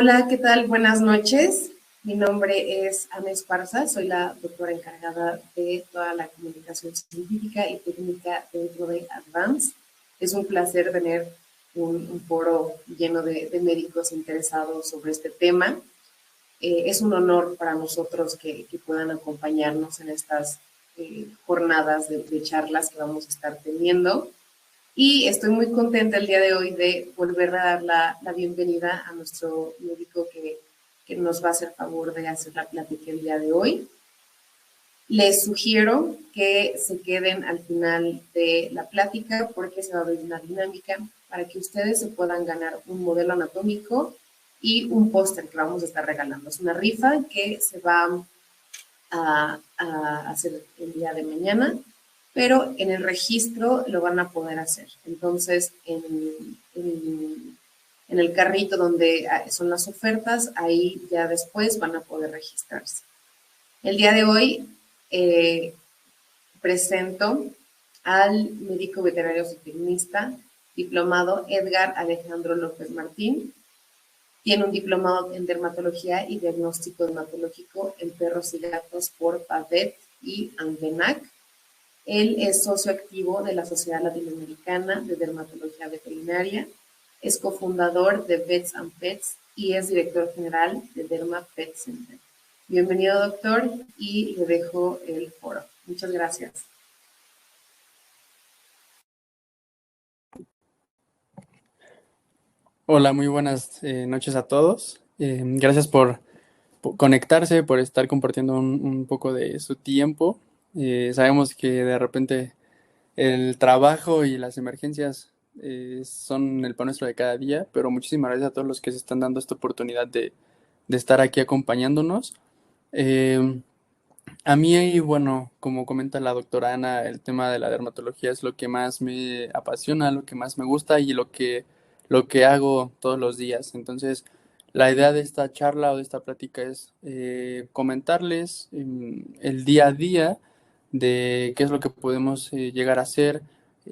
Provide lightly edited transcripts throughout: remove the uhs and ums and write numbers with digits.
Hola, ¿qué tal? Buenas noches. Mi nombre es Ana Esparza, soy la doctora encargada de toda la comunicación científica y técnica dentro de Advance. Es un placer tener un foro lleno de médicos interesados sobre este tema. Es un honor para nosotros que puedan acompañarnos en estas jornadas de charlas que vamos a estar teniendo. Y estoy muy contenta el día de hoy de volver a dar la bienvenida a nuestro médico que nos va a hacer favor de hacer la plática el día de hoy. Les sugiero que se queden al final de la plática porque se va a abrir una dinámica para que ustedes se puedan ganar un modelo anatómico y un póster que vamos a estar regalando. Es una rifa que se va a hacer el día de mañana, pero en el registro lo van a poder hacer. Entonces, en el carrito donde son las ofertas, ahí ya después van a poder registrarse. El día de hoy presento al médico veterinario zootecnista diplomado Edgar Alejandro López Martín. Tiene un diplomado en dermatología y diagnóstico dermatológico en perros y gatos por PAVET y ANVENAC. Él es socio activo de la Sociedad Latinoamericana de Dermatología Veterinaria, es cofundador de Vets and Pets y es director general de Derma Pet Center. Bienvenido, doctor, y le dejo el foro. Muchas gracias. Hola, muy buenas noches a todos. Gracias por conectarse, por estar compartiendo un poco de su tiempo. Sabemos que de repente el trabajo y las emergencias son el pan nuestro de cada día, pero muchísimas gracias a todos los que se están dando esta oportunidad de estar aquí acompañándonos. A mí, bueno, como comenta la doctora Ana, el tema de la dermatología es lo que más me apasiona, lo que más me gusta y lo que hago todos los días. Entonces, la idea de esta charla o de esta plática es comentarles el día a día de qué es lo que podemos llegar a hacer.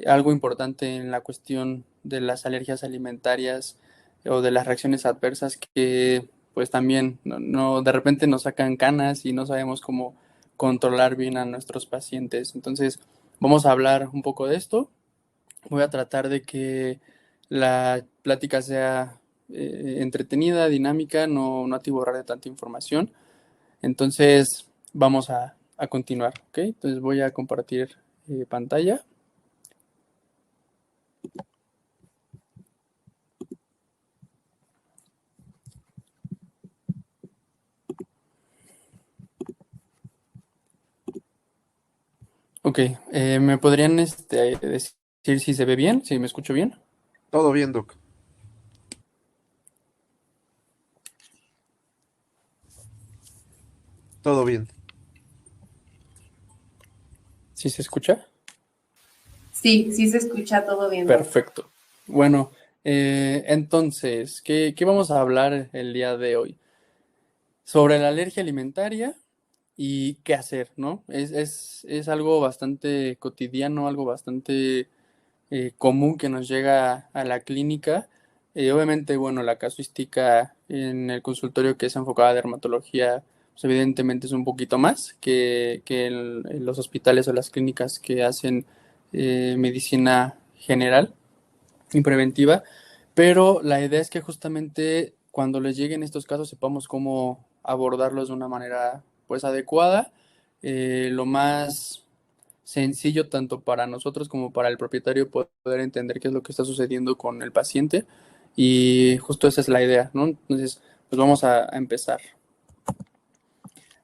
Algo importante en la cuestión de las alergias alimentarias o de las reacciones adversas que pues también de repente nos sacan canas y no sabemos cómo controlar bien a nuestros pacientes. Entonces, vamos a hablar un poco de esto. Voy a tratar de que la plática sea entretenida, dinámica, no atiborrar de tanta información. Entonces, vamos a continuar, ¿ok? Entonces, voy a compartir pantalla. Ok, ¿me podrían decir si se ve bien, si me escucho bien? Todo bien, Doc. Todo bien. ¿Sí se escucha? Sí, sí se escucha todo bien, doctor. Perfecto. Bueno, entonces, ¿qué vamos a hablar el día de hoy? Sobre la alergia alimentaria y qué hacer, ¿no? Es algo bastante cotidiano, algo bastante común que nos llega a la clínica. Obviamente, bueno, la casuística en el consultorio que es enfocada a dermatología, pues evidentemente es un poquito más que en los hospitales o las clínicas que hacen medicina general y preventiva, pero la idea es que justamente cuando les lleguen estos casos sepamos cómo abordarlos de una manera pues adecuada, lo más sencillo tanto para nosotros como para el propietario poder entender qué es lo que está sucediendo con el paciente y justo esa es la idea, ¿no? Entonces, pues vamos a empezar.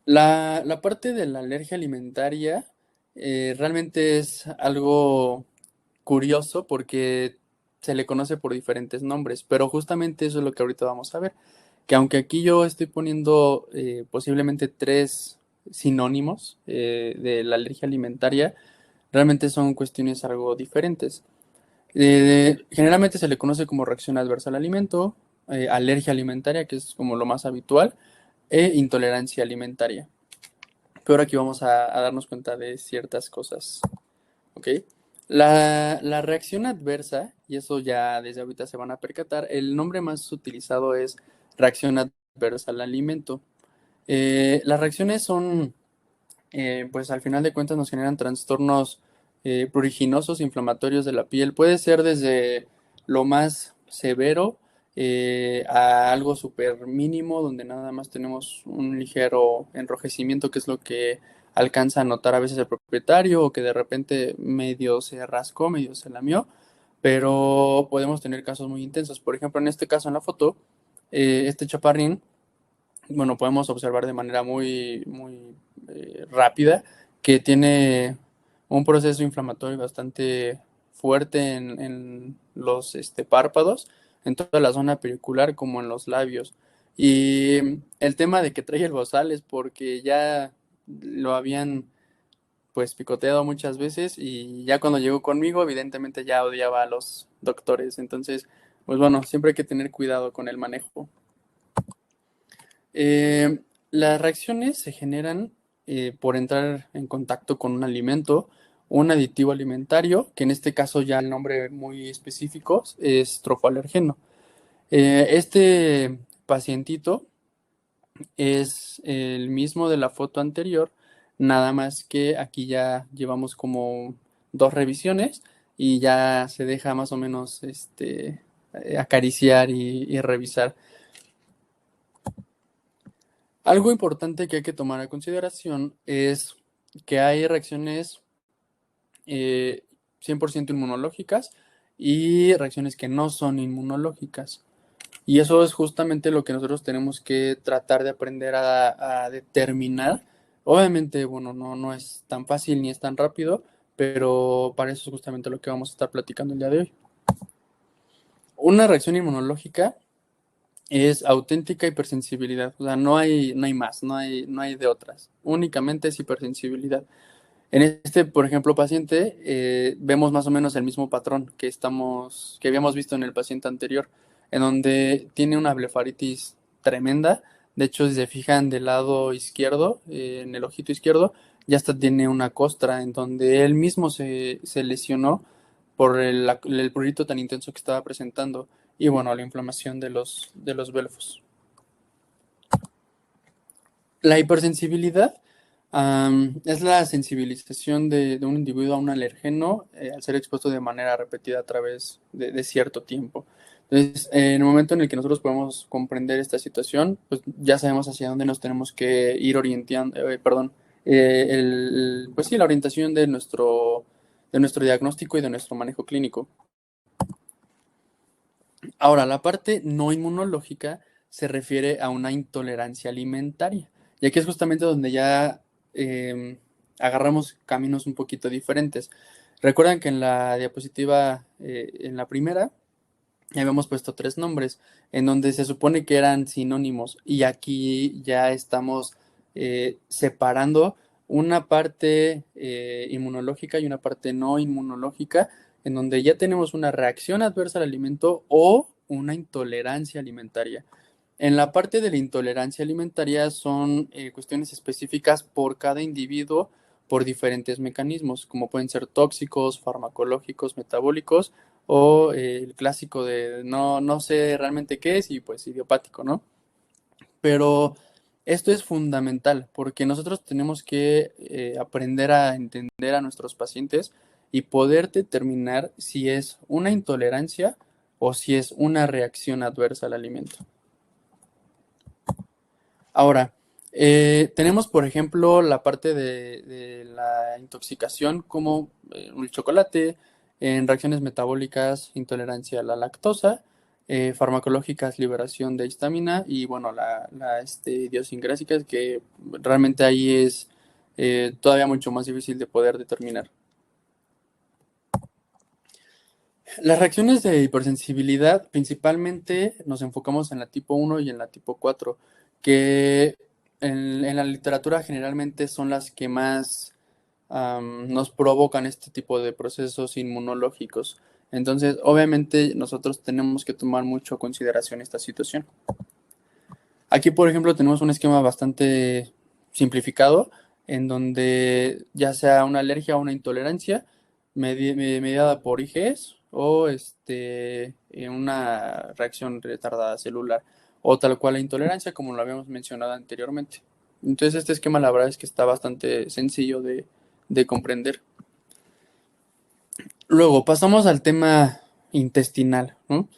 La parte de la alergia alimentaria realmente es algo curioso porque se le conoce por diferentes nombres, pero justamente eso es lo que ahorita vamos a ver, que aunque aquí yo estoy poniendo posiblemente tres sinónimos de la alergia alimentaria, realmente son cuestiones algo diferentes. Generalmente se le conoce como reacción adversa al alimento, alergia alimentaria, que es como lo más habitual, e intolerancia alimentaria. Pero aquí vamos a darnos cuenta de ciertas cosas. ¿Ok? La reacción adversa, y eso ya desde ahorita se van a percatar, el nombre más utilizado es reacción adversa al alimento. Las reacciones son, pues al final de cuentas nos generan trastornos pruriginosos, inflamatorios de la piel. Puede ser desde lo más severo a algo súper mínimo, donde nada más tenemos un ligero enrojecimiento, que es lo que alcanza a notar a veces el propietario, o que de repente medio se rascó, medio se lamió, pero podemos tener casos muy intensos. Por ejemplo, en este caso en la foto, este chaparrín, bueno, podemos observar de manera muy rápida que tiene un proceso inflamatorio bastante fuerte en los párpados, en toda la zona pericular como en los labios. Y el tema de que trae el bozal es porque ya lo habían pues picoteado muchas veces y ya cuando llegó conmigo evidentemente ya odiaba a los doctores. Entonces, pues bueno, siempre hay que tener cuidado con el manejo. Eh, las reacciones se generan por entrar en contacto con un alimento, un aditivo alimentario, que en este caso ya el nombre muy específico es trofoalergeno. Este pacientito es el mismo de la foto anterior, nada más que aquí ya llevamos como 2 revisiones y ya se deja más o menos acariciar y revisar. Algo importante que hay que tomar a consideración es que hay reacciones 100% inmunológicas y reacciones que no son inmunológicas. Y eso es justamente lo que nosotros tenemos que tratar de aprender a determinar. Obviamente, bueno, no es tan fácil ni es tan rápido, pero para eso es justamente lo que vamos a estar platicando el día de hoy. Una reacción inmunológica es auténtica hipersensibilidad, o sea, no hay más, no hay de otras, únicamente es hipersensibilidad. En por ejemplo, paciente, vemos más o menos el mismo patrón que habíamos visto en el paciente anterior, en donde tiene una blefaritis tremenda. De hecho, si se fijan del lado izquierdo, en el ojito izquierdo, ya hasta tiene una costra en donde él mismo se lesionó por el prurito tan intenso que estaba presentando y bueno, la inflamación de los belfos. La hipersensibilidad es la sensibilización de un individuo a un alergeno al ser expuesto de manera repetida a través de cierto tiempo. Entonces, en el momento en el que nosotros podemos comprender esta situación, pues ya sabemos hacia dónde nos tenemos que ir orientando, pues sí, la orientación de nuestro diagnóstico y de nuestro manejo clínico. Ahora, la parte no inmunológica se refiere a una intolerancia alimentaria. Y aquí es justamente donde ya agarramos caminos un poquito diferentes. Recuerdan que en la diapositiva, en la primera, ya habíamos puesto 3 nombres, en donde se supone que eran sinónimos. Y aquí ya estamos separando una parte inmunológica y una parte no inmunológica, en donde ya tenemos una reacción adversa al alimento o una intolerancia alimentaria. En la parte de la intolerancia alimentaria son cuestiones específicas por cada individuo por diferentes mecanismos, como pueden ser tóxicos, farmacológicos, metabólicos o el clásico de no sé realmente qué es y pues idiopático, ¿no? Pero esto es fundamental porque nosotros tenemos que aprender a entender a nuestros pacientes y poder determinar si es una intolerancia o si es una reacción adversa al alimento. Ahora, tenemos, por ejemplo, la parte de la intoxicación como el chocolate, en reacciones metabólicas, intolerancia a la lactosa, farmacológicas, liberación de histamina y, bueno, la idiosincrásica, que realmente ahí es todavía mucho más difícil de poder determinar. Las reacciones de hipersensibilidad principalmente nos enfocamos en la tipo 1 y en la tipo 4, que en la literatura generalmente son las que más nos provocan este tipo de procesos inmunológicos. Entonces, obviamente, nosotros tenemos que tomar mucho en consideración esta situación. Aquí, por ejemplo, tenemos un esquema bastante simplificado, en donde ya sea una alergia o una intolerancia mediada por IgEs o una reacción retardada celular. o tal cual la intolerancia, como lo habíamos mencionado anteriormente. Entonces este esquema la verdad es que está bastante sencillo de comprender. Luego pasamos al tema intestinal, ¿no?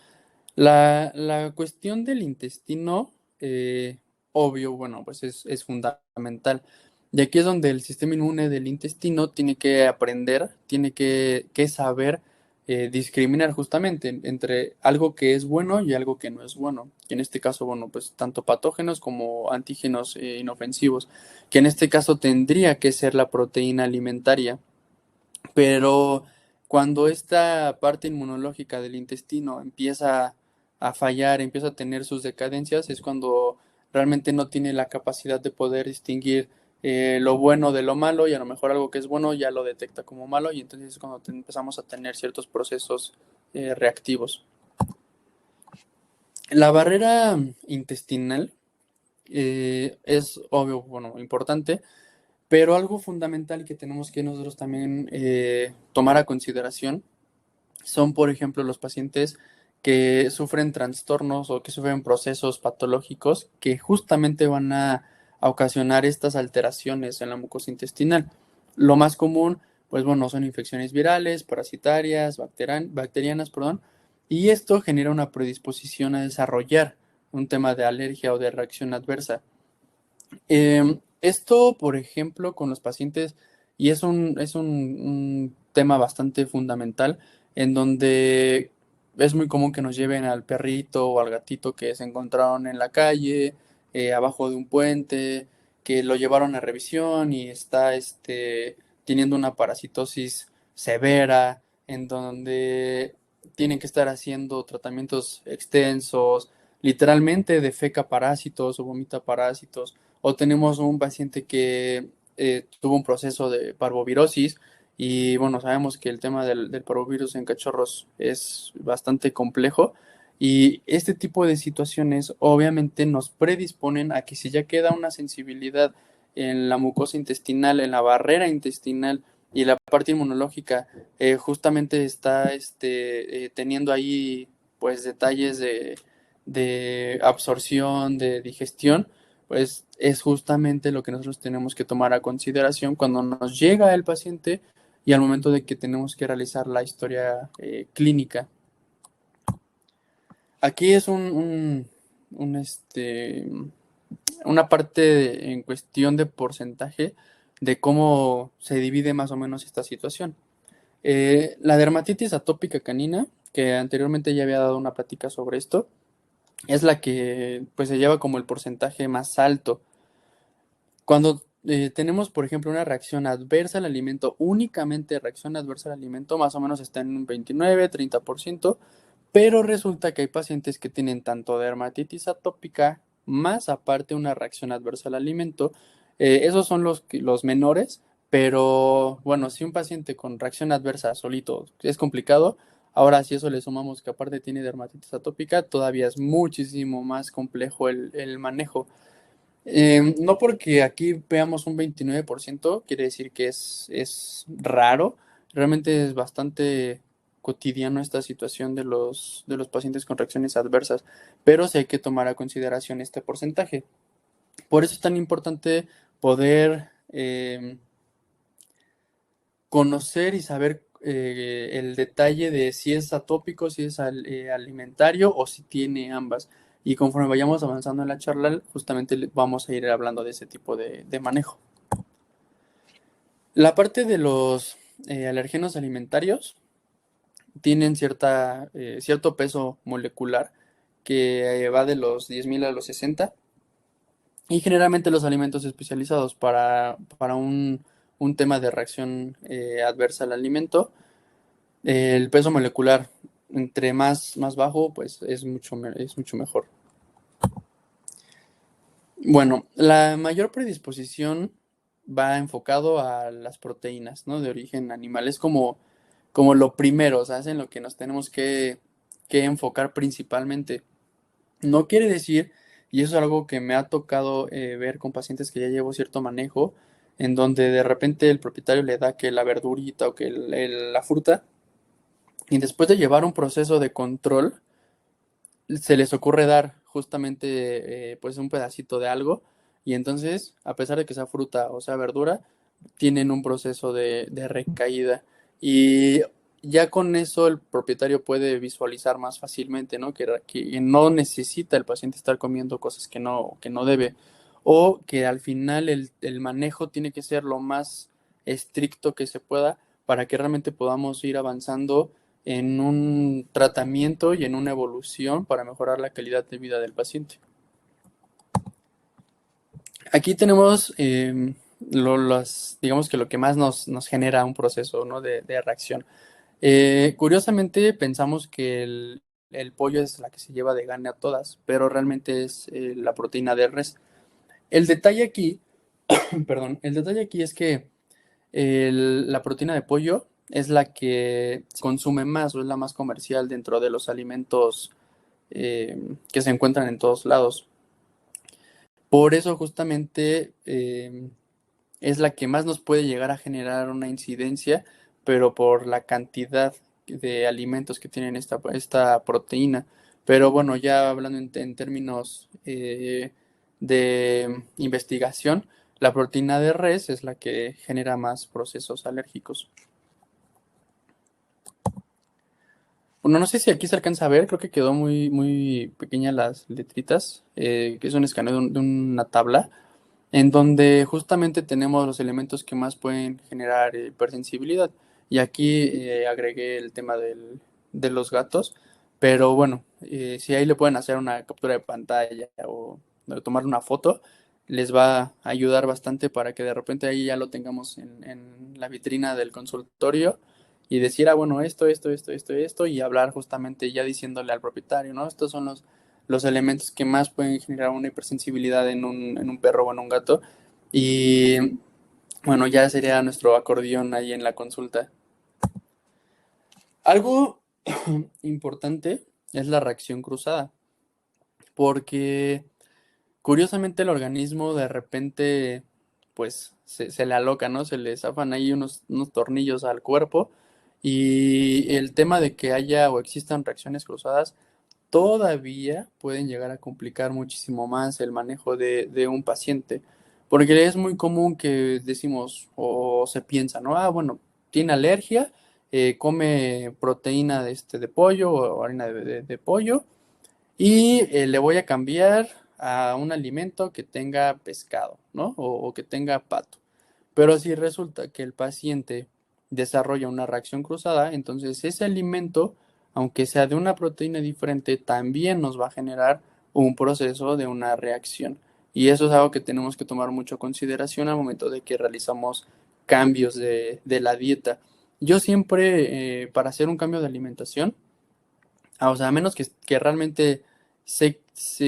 La cuestión del intestino, obvio, bueno, pues es fundamental. Y aquí es donde el sistema inmune del intestino tiene que aprender, tiene que saber discriminar justamente entre algo que es bueno y algo que no es bueno. Y en este caso, bueno, pues tanto patógenos como antígenos inofensivos, que en este caso tendría que ser la proteína alimentaria. Pero cuando esta parte inmunológica del intestino empieza a fallar, empieza a tener sus decadencias, es cuando realmente no tiene la capacidad de poder distinguir lo bueno de lo malo, y a lo mejor algo que es bueno ya lo detecta como malo, y entonces es cuando empezamos a tener ciertos procesos reactivos. La barrera intestinal es obvio, bueno, importante, pero algo fundamental que tenemos que nosotros también tomar a consideración son, por ejemplo, los pacientes que sufren trastornos o que sufren procesos patológicos que justamente van a ocasionar estas alteraciones en la mucosa intestinal. Lo más común, pues bueno, son infecciones virales, parasitarias, bacterianas, perdón, y esto genera una predisposición a desarrollar un tema de alergia o de reacción adversa. Esto, por ejemplo, con los pacientes, y es un tema bastante fundamental, en donde es muy común que nos lleven al perrito o al gatito que se encontraron en la calle, abajo de un puente, que lo llevaron a revisión y está teniendo una parasitosis severa, en donde tienen que estar haciendo tratamientos extensos, literalmente defeca parásitos o vomita parásitos, o tenemos un paciente que tuvo un proceso de parvovirosis y bueno, sabemos que el tema del parvovirus en cachorros es bastante complejo, y este tipo de situaciones obviamente nos predisponen a que si ya queda una sensibilidad en la mucosa intestinal, en la barrera intestinal, y la parte inmunológica justamente está teniendo ahí pues detalles de absorción, de digestión, pues es justamente lo que nosotros tenemos que tomar a consideración cuando nos llega el paciente y al momento de que tenemos que realizar la historia clínica. Aquí es una parte en cuestión de porcentaje de cómo se divide más o menos esta situación. La dermatitis atópica canina, que anteriormente ya había dado una plática sobre esto, es la que pues se lleva como el porcentaje más alto. Cuando tenemos, por ejemplo, una reacción adversa al alimento, únicamente reacción adversa al alimento, más o menos está en un 29-30%, pero resulta que hay pacientes que tienen tanto dermatitis atópica, más aparte una reacción adversa al alimento. Esos son los menores, pero bueno, si un paciente con reacción adversa solito es complicado, ahora si eso le sumamos que aparte tiene dermatitis atópica, todavía es muchísimo más complejo el manejo. No porque aquí veamos un 29%, quiere decir que es raro. Realmente es bastante cotidiano esta situación de los pacientes con reacciones adversas, pero sí hay que tomar a consideración este porcentaje. Por eso es tan importante poder conocer y saber el detalle de si es atópico, si es alimentario o si tiene ambas. Y conforme vayamos avanzando en la charla, justamente vamos a ir hablando de ese tipo de manejo. La parte de los alergenos alimentarios tienen cierto peso molecular que va de los 10.000 a los 60, y generalmente los alimentos especializados para un tema de reacción adversa al alimento, el peso molecular entre más bajo, pues es mucho mejor. Bueno, la mayor predisposición va enfocado a las proteínas, ¿no? De origen animal. Es como lo primero, o sea, es en lo que nos tenemos que enfocar principalmente. No quiere decir, y eso es algo que me ha tocado ver con pacientes que ya llevo cierto manejo, en donde de repente el propietario le da que la verdurita o que la fruta, y después de llevar un proceso de control, se les ocurre dar justamente pues un pedacito de algo y entonces, a pesar de que sea fruta o sea verdura, tienen un proceso de recaída y ya con eso el propietario puede visualizar más fácilmente, ¿no? Que no necesita el paciente estar comiendo cosas que no debe o que al final el manejo tiene que ser lo más estricto que se pueda para que realmente podamos ir avanzando en un tratamiento y en una evolución para mejorar la calidad de vida del paciente. Aquí tenemos digamos que lo que más nos genera un proceso, ¿no? de reacción. Curiosamente pensamos que el pollo es la que se lleva de gane a todas, pero realmente es la proteína de res. El detalle aquí, perdón, el detalle aquí es que la proteína de pollo es la que se consume más o es la más comercial dentro de los alimentos que se encuentran en todos lados. Por eso justamente es la que más nos puede llegar a generar una incidencia, pero por la cantidad de alimentos que tienen esta proteína. Pero bueno, ya hablando en términos de investigación, la proteína de res es la que genera más procesos alérgicos. Bueno, no sé si aquí se alcanza a ver, creo que quedó muy pequeñas las letritas, que es un escaneo de una tabla en donde justamente tenemos los elementos que más pueden generar hipersensibilidad. Y aquí agregué el tema de los gatos, pero bueno, si ahí le pueden hacer una captura de pantalla o tomar una foto, les va a ayudar bastante para que de repente ahí ya lo tengamos en la vitrina del consultorio y decir, bueno, esto, y hablar justamente ya diciéndole al propietario, ¿no? Estos son los elementos que más pueden generar una hipersensibilidad en un perro o en un gato. Y bueno, ya sería nuestro acordeón ahí en la consulta. Algo importante es la reacción cruzada, porque curiosamente el organismo de repente pues se le aloca, ¿no? Se le zafan ahí unos tornillos al cuerpo y el tema de que haya o existan reacciones cruzadas todavía pueden llegar a complicar muchísimo más el manejo de un paciente, porque es muy común que decimos o se piensa, ¿no? Bueno, tiene alergia, come proteína de pollo o harina de pollo y le voy a cambiar a un alimento que tenga pescado, ¿no? O que tenga pato. Pero si resulta que el paciente desarrolla una reacción cruzada, entonces ese alimento, aunque sea de una proteína diferente, también nos va a generar un proceso de una reacción. Y eso es algo que tenemos que tomar mucho consideración al momento de que realizamos cambios de la dieta. Yo siempre, para hacer un cambio de alimentación, o sea, a menos que realmente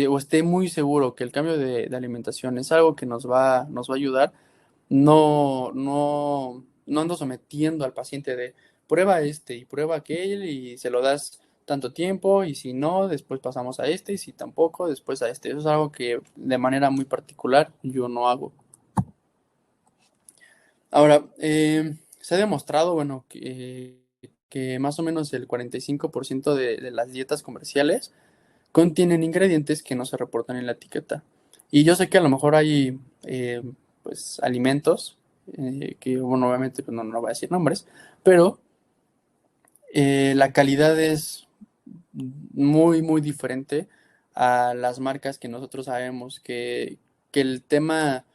o esté muy seguro que el cambio de alimentación es algo que nos va a ayudar, no ando sometiendo al paciente de prueba este y prueba aquel y se lo das tanto tiempo y si no, después pasamos a este y si tampoco, después a este. Eso es algo que de manera muy particular yo no hago. Ahora, se ha demostrado, bueno, que más o menos el 45% de las dietas comerciales contienen ingredientes que no se reportan en la etiqueta. Y yo sé que a lo mejor hay pues alimentos que, bueno, obviamente pues, no voy a decir nombres, pero la calidad es muy diferente a las marcas que nosotros sabemos que el tema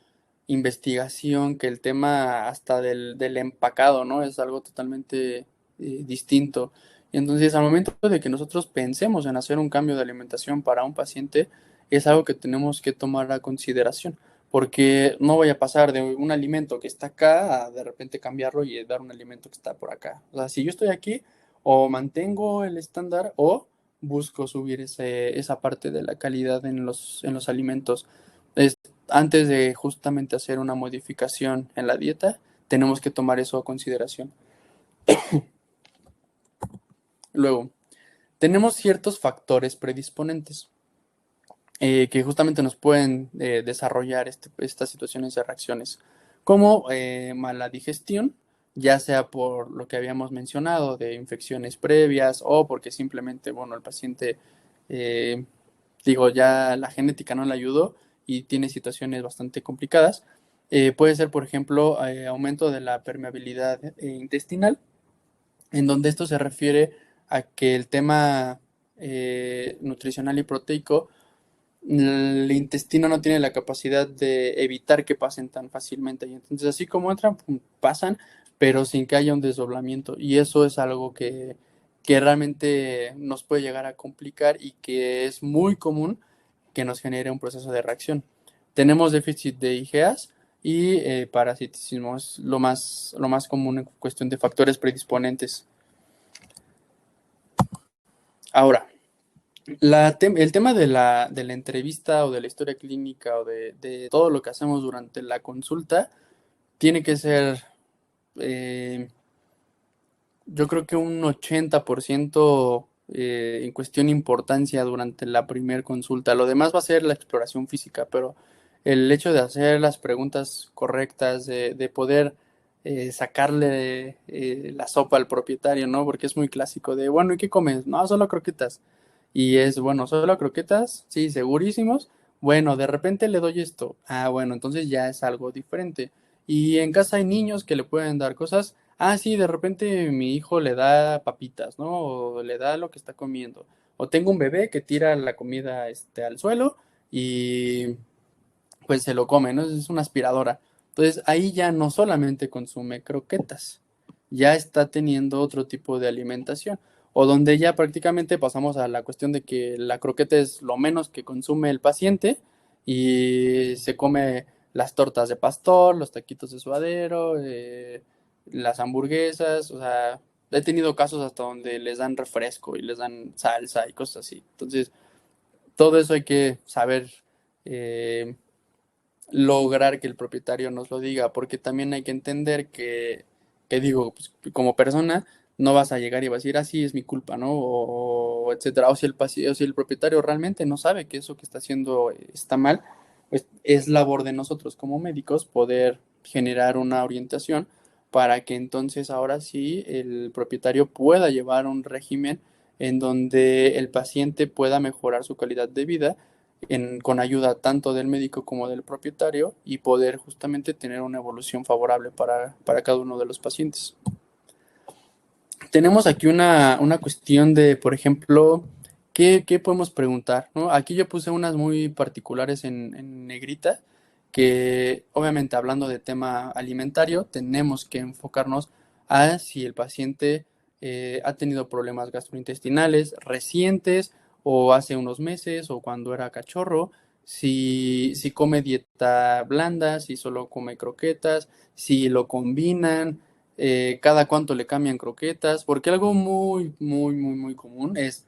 investigación, que el tema hasta del empacado, ¿no? Es algo totalmente distinto. Y entonces, al momento de que nosotros pensemos en hacer un cambio de alimentación para un paciente, es algo que tenemos que tomar a consideración, porque no voy a pasar de un alimento que está acá a de repente cambiarlo y dar un alimento que está por acá. O sea, si yo estoy aquí, o mantengo el estándar o busco subir esa parte de la calidad en los alimentos. Antes de justamente hacer una modificación en la dieta, tenemos que tomar eso a consideración. Luego, tenemos ciertos factores predisponentes que justamente nos pueden desarrollar estas situaciones de reacciones, como mala digestión, ya sea por lo que habíamos mencionado de infecciones previas o porque simplemente, bueno, el paciente digo, ya la genética no le ayudó y tiene situaciones bastante complicadas. Puede ser, por ejemplo, aumento de la permeabilidad intestinal, en donde esto se refiere a que el tema nutricional y proteico, el intestino no tiene la capacidad de evitar que pasen tan fácilmente. Y entonces, así como entran, pum, pasan, pero sin que haya un desdoblamiento. Y eso es algo que realmente nos puede llegar a complicar y que es muy común que nos genere un proceso de reacción. Tenemos déficit de IgAs y parasitismo, es lo más común en cuestión de factores predisponentes. Ahora, el tema de la entrevista o de la historia clínica o de todo lo que hacemos durante la consulta tiene que ser, eh, yo creo que un 80% en cuestión de importancia durante la primera consulta. Lo demás va a ser la exploración física, pero el hecho de hacer las preguntas correctas, de poder sacarle la sopa al propietario, ¿no? Porque es muy clásico de, bueno, ¿y qué comes? No, solo croquetas. Y es, bueno, solo croquetas, sí, segurísimos. Bueno, de repente le doy esto. Ah, bueno, entonces ya es algo diferente. Y en casa hay niños que le pueden dar cosas. Ah, sí, de repente mi hijo le da papitas, ¿no? O le da lo que está comiendo. O tengo un bebé que tira la comida al suelo y pues se lo come, ¿no? Es una aspiradora. Entonces ahí ya no solamente consume croquetas, ya está teniendo otro tipo de alimentación. O donde ya prácticamente pasamos a la cuestión de que la croqueta es lo menos que consume el paciente y se come las tortas de pastor, los taquitos de suadero, las hamburguesas, o sea, he tenido casos hasta donde les dan refresco y les dan salsa y cosas así. Entonces, todo eso hay que saber eh, lograr que el propietario nos lo diga, porque también hay que entender que digo, pues, como persona, no vas a llegar y vas a decir, así es mi culpa, ¿no? O etcétera. O si el propietario realmente no sabe que eso que está haciendo está mal, pues es labor de nosotros como médicos poder generar una orientación para que entonces ahora sí el propietario pueda llevar un régimen en donde el paciente pueda mejorar su calidad de vida con ayuda tanto del médico como del propietario y poder justamente tener una evolución favorable para cada uno de los pacientes. Tenemos aquí una cuestión de, por ejemplo, ¿qué podemos preguntar? ¿No? Aquí yo puse unas muy particulares en negrita, que obviamente hablando de tema alimentario, tenemos que enfocarnos a si el paciente ha tenido problemas gastrointestinales recientes o hace unos meses o cuando era cachorro, si come dieta blanda, si solo come croquetas, si lo combinan, cada cuánto le cambian croquetas, porque algo muy común es,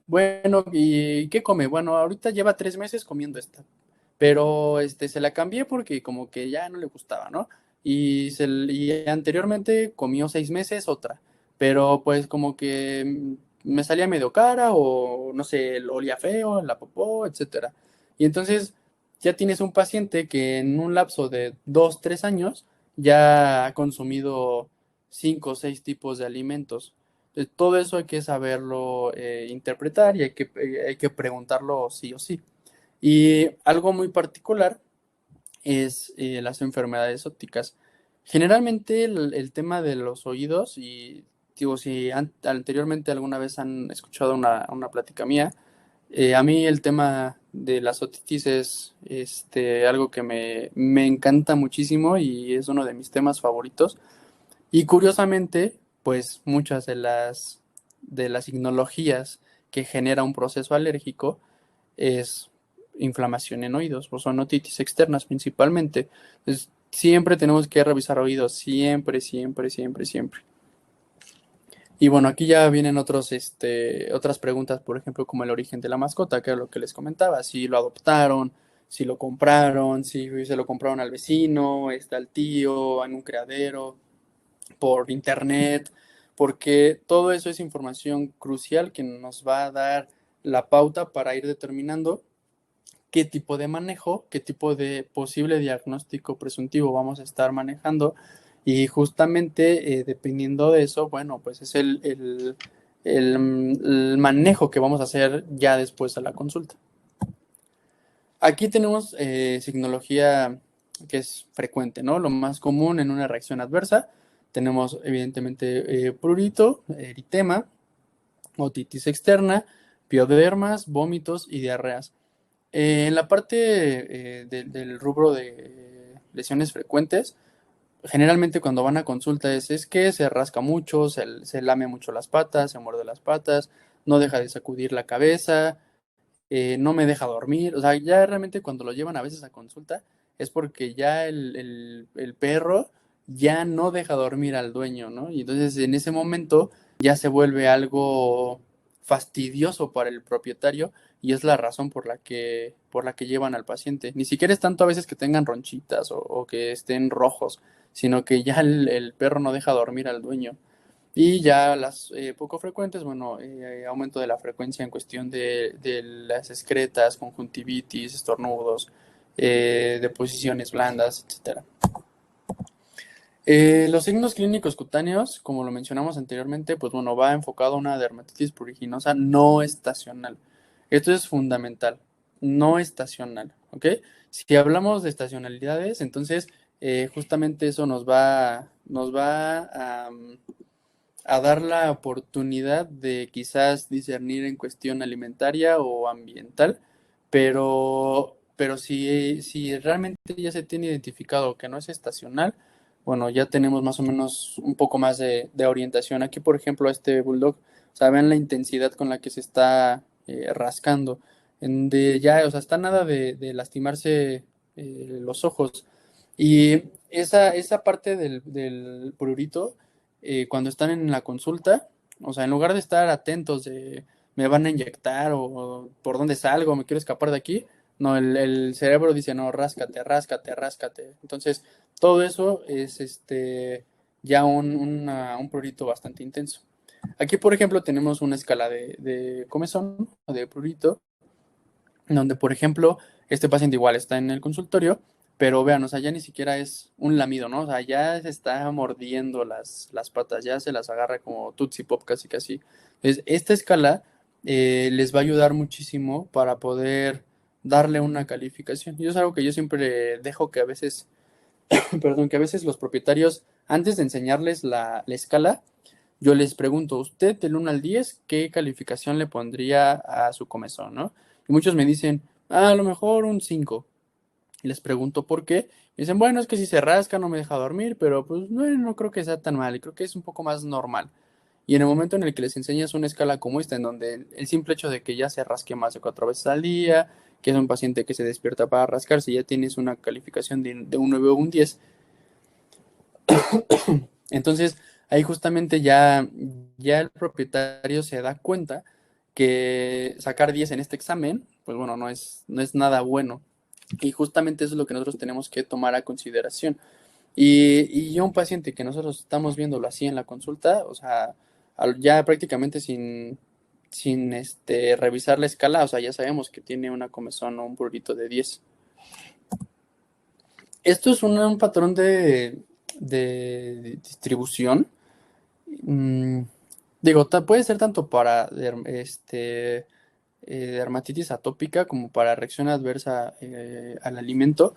bueno, ¿y qué come? Bueno, ahorita lleva 3 meses comiendo esta, pero se la cambié porque como que ya no le gustaba, ¿no? Y anteriormente comió 6 meses otra, pero pues como que me salía medio cara o no sé, olía feo, la popó, etcétera. Y entonces ya tienes un paciente que en un lapso de 2, 3 años ya ha consumido 5 o 6 tipos de alimentos. Entonces, todo eso hay que saberlo interpretar y hay que preguntarlo sí o sí. Y algo muy particular es las enfermedades ópticas. Generalmente el tema de los oídos, y digo, si anteriormente alguna vez han escuchado una plática mía, a mí el tema de las otitis es algo que me encanta muchísimo y es uno de mis temas favoritos. Y curiosamente, pues muchas de las signologías que genera un proceso alérgico es inflamación en oídos, o son otitis externas principalmente. Entonces, siempre tenemos que revisar oídos, siempre. Y bueno, aquí ya vienen otras preguntas, por ejemplo, como el origen de la mascota, que es lo que les comentaba, si lo adoptaron, si lo compraron, si se lo compraron al vecino, al tío, en un criadero, por internet, porque todo eso es información crucial que nos va a dar la pauta para ir determinando qué tipo de manejo, qué tipo de posible diagnóstico presuntivo vamos a estar manejando y justamente dependiendo de eso, bueno, pues es el manejo que vamos a hacer ya después de la consulta. Aquí tenemos signología que es frecuente, ¿no? Lo más común en una reacción adversa. Tenemos evidentemente prurito, eritema, otitis externa, piodermas, vómitos y diarreas. En la parte del rubro de lesiones frecuentes, generalmente cuando van a consulta es que se rasca mucho, se lame mucho las patas, se muerde las patas, no deja de sacudir la cabeza, no me deja dormir. O sea, ya realmente cuando lo llevan a veces a consulta es porque ya el perro ya no deja dormir al dueño, ¿no? Y entonces en ese momento ya se vuelve algo fastidioso para el propietario y es la razón por la que llevan al paciente. Ni siquiera es tanto a veces que tengan ronchitas o que estén rojos, sino que ya el perro no deja dormir al dueño. Y ya las poco frecuentes, bueno, aumento de la frecuencia en cuestión de las excretas, conjuntivitis, estornudos, deposiciones blandas, etcétera. Los signos clínicos cutáneos, como lo mencionamos anteriormente, pues bueno, va enfocado a una dermatitis pruriginosa no estacional. Esto es fundamental, no estacional, ¿ok? Si hablamos de estacionalidades, entonces justamente eso nos va a dar la oportunidad de quizás discernir en cuestión alimentaria o ambiental, pero si realmente ya se tiene identificado que no es estacional, bueno, ya tenemos más o menos un poco más de orientación. Aquí, por ejemplo, este bulldog, saben la intensidad con la que se está rascando, ya, o sea, está nada de lastimarse los ojos. Y esa parte del prurito, cuando están en la consulta, o sea, en lugar de estar atentos de me van a inyectar o por dónde salgo, me quiero escapar de aquí, no, el cerebro dice, no, ráscate, ráscate, ráscate. Entonces, todo eso es ya un prurito bastante intenso. Aquí, por ejemplo, tenemos una escala de comezón o de prurito, donde, por ejemplo, este paciente igual está en el consultorio, pero vean, o sea, ya ni siquiera es un lamido, ¿no? O sea, ya se está mordiendo las patas, ya se las agarra como Tootsie Pop casi casi. Entonces, esta escala les va a ayudar muchísimo para poder darle una calificación. Y eso es algo que yo siempre dejo que a veces, perdón, que a veces los propietarios, antes de enseñarles la escala, yo les pregunto, usted del 1 al 10, ¿qué calificación le pondría a su comezón, no? Y muchos me dicen, a lo mejor un 5. Y les pregunto por qué. Me dicen, bueno, es que si se rasca no me deja dormir, pero pues no creo que sea tan mal, y creo que es un poco más normal. Y en el momento en el que les enseñas una escala como esta, en donde el simple hecho de que ya se rasque más de 4 veces al día, que es un paciente que se despierta para rascarse, ya tienes una calificación de un 9 o un 10, entonces, ahí justamente ya el propietario se da cuenta que sacar 10 en este examen, pues bueno, no es nada bueno. Y justamente eso es lo que nosotros tenemos que tomar a consideración. Y yo un paciente que nosotros estamos viéndolo así en la consulta, o sea, ya prácticamente sin revisar la escala, o sea, ya sabemos que tiene una comezón o un prurito de 10. Esto es un patrón de distribución. Mm, Digo, puede ser tanto para dermatitis atópica como para reacción adversa al alimento.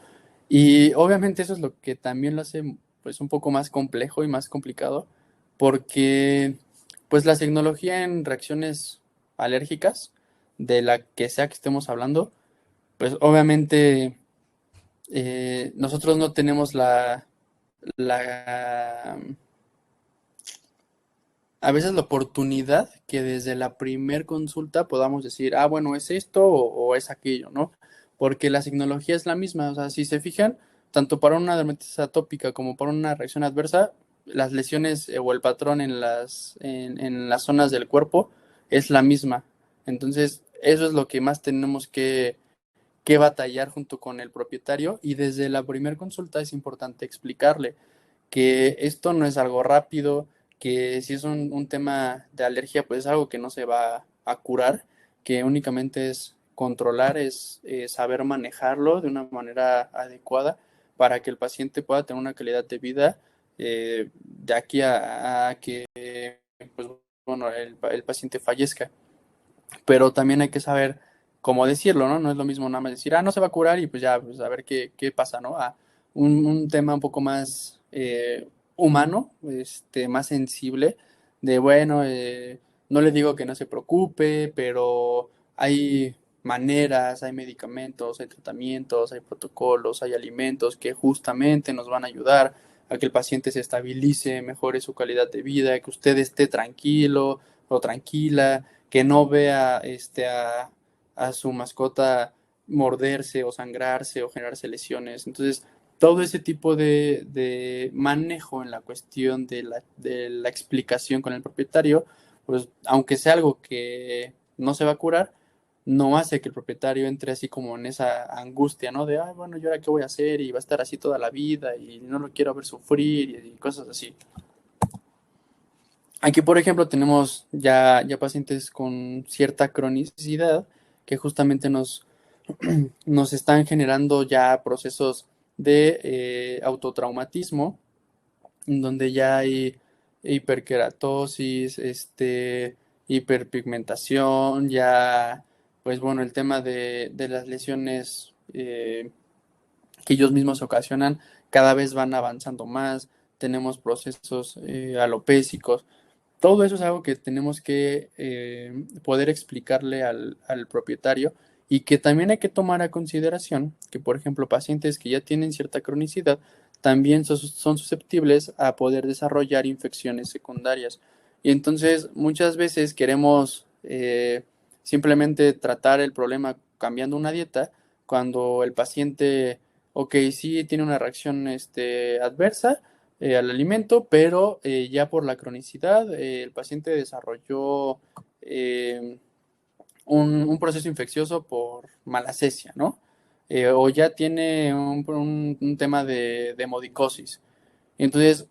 Y obviamente eso es lo que también lo hace pues un poco más complejo y más complicado, porque pues la tecnología en reacciones alérgicas, de la que sea que estemos hablando, pues obviamente nosotros no tenemos la a veces la oportunidad que desde la primer consulta podamos decir, ah, bueno, es esto o es aquello, ¿no? Porque la signología es la misma, o sea, si se fijan, tanto para una dermatitis atópica como para una reacción adversa, las lesiones o el patrón en las zonas del cuerpo es la misma. Entonces, eso es lo que más tenemos que batallar junto con el propietario, y desde la primera consulta es importante explicarle que esto no es algo rápido, que si es un tema de alergia, pues es algo que no se va a curar, que únicamente es controlar, es saber manejarlo de una manera adecuada para que el paciente pueda tener una calidad de vida de aquí a que pues, bueno, el paciente fallezca. Pero también hay que saber cómo decirlo, ¿no? No es lo mismo nada más decir, no se va a curar y pues ya, pues a ver qué pasa, ¿no? A un tema un poco más humano, más sensible, de bueno, no le digo que no se preocupe, pero hay maneras, hay medicamentos, hay tratamientos, hay protocolos, hay alimentos que justamente nos van a ayudar a que el paciente se estabilice, mejore su calidad de vida, que usted esté tranquilo o tranquila, que no vea a su mascota morderse o sangrarse o generarse lesiones. Entonces, todo ese tipo de manejo en la cuestión de la explicación con el propietario, pues aunque sea algo que no se va a curar, no hace que el propietario entre así como en esa angustia, ¿no? De, bueno, ¿yo ahora qué voy a hacer? Y va a estar así toda la vida y no lo quiero ver sufrir y cosas así. Aquí, por ejemplo, tenemos ya pacientes con cierta cronicidad que justamente nos están generando ya procesos de autotraumatismo, en donde ya hay hiperkeratosis, hiperpigmentación, ya, pues bueno, el tema de las lesiones que ellos mismos ocasionan cada vez van avanzando más, tenemos procesos alopésicos. Todo eso es algo que tenemos que poder explicarle al propietario y que también hay que tomar a consideración que, por ejemplo, pacientes que ya tienen cierta cronicidad también son susceptibles a poder desarrollar infecciones secundarias. Y entonces muchas veces queremos simplemente tratar el problema cambiando una dieta cuando el paciente, ok, sí tiene una reacción adversa, al alimento, pero ya por la cronicidad el paciente desarrolló un proceso infeccioso por malacesia, ¿no? O ya tiene un tema de hemodicosis. Entonces,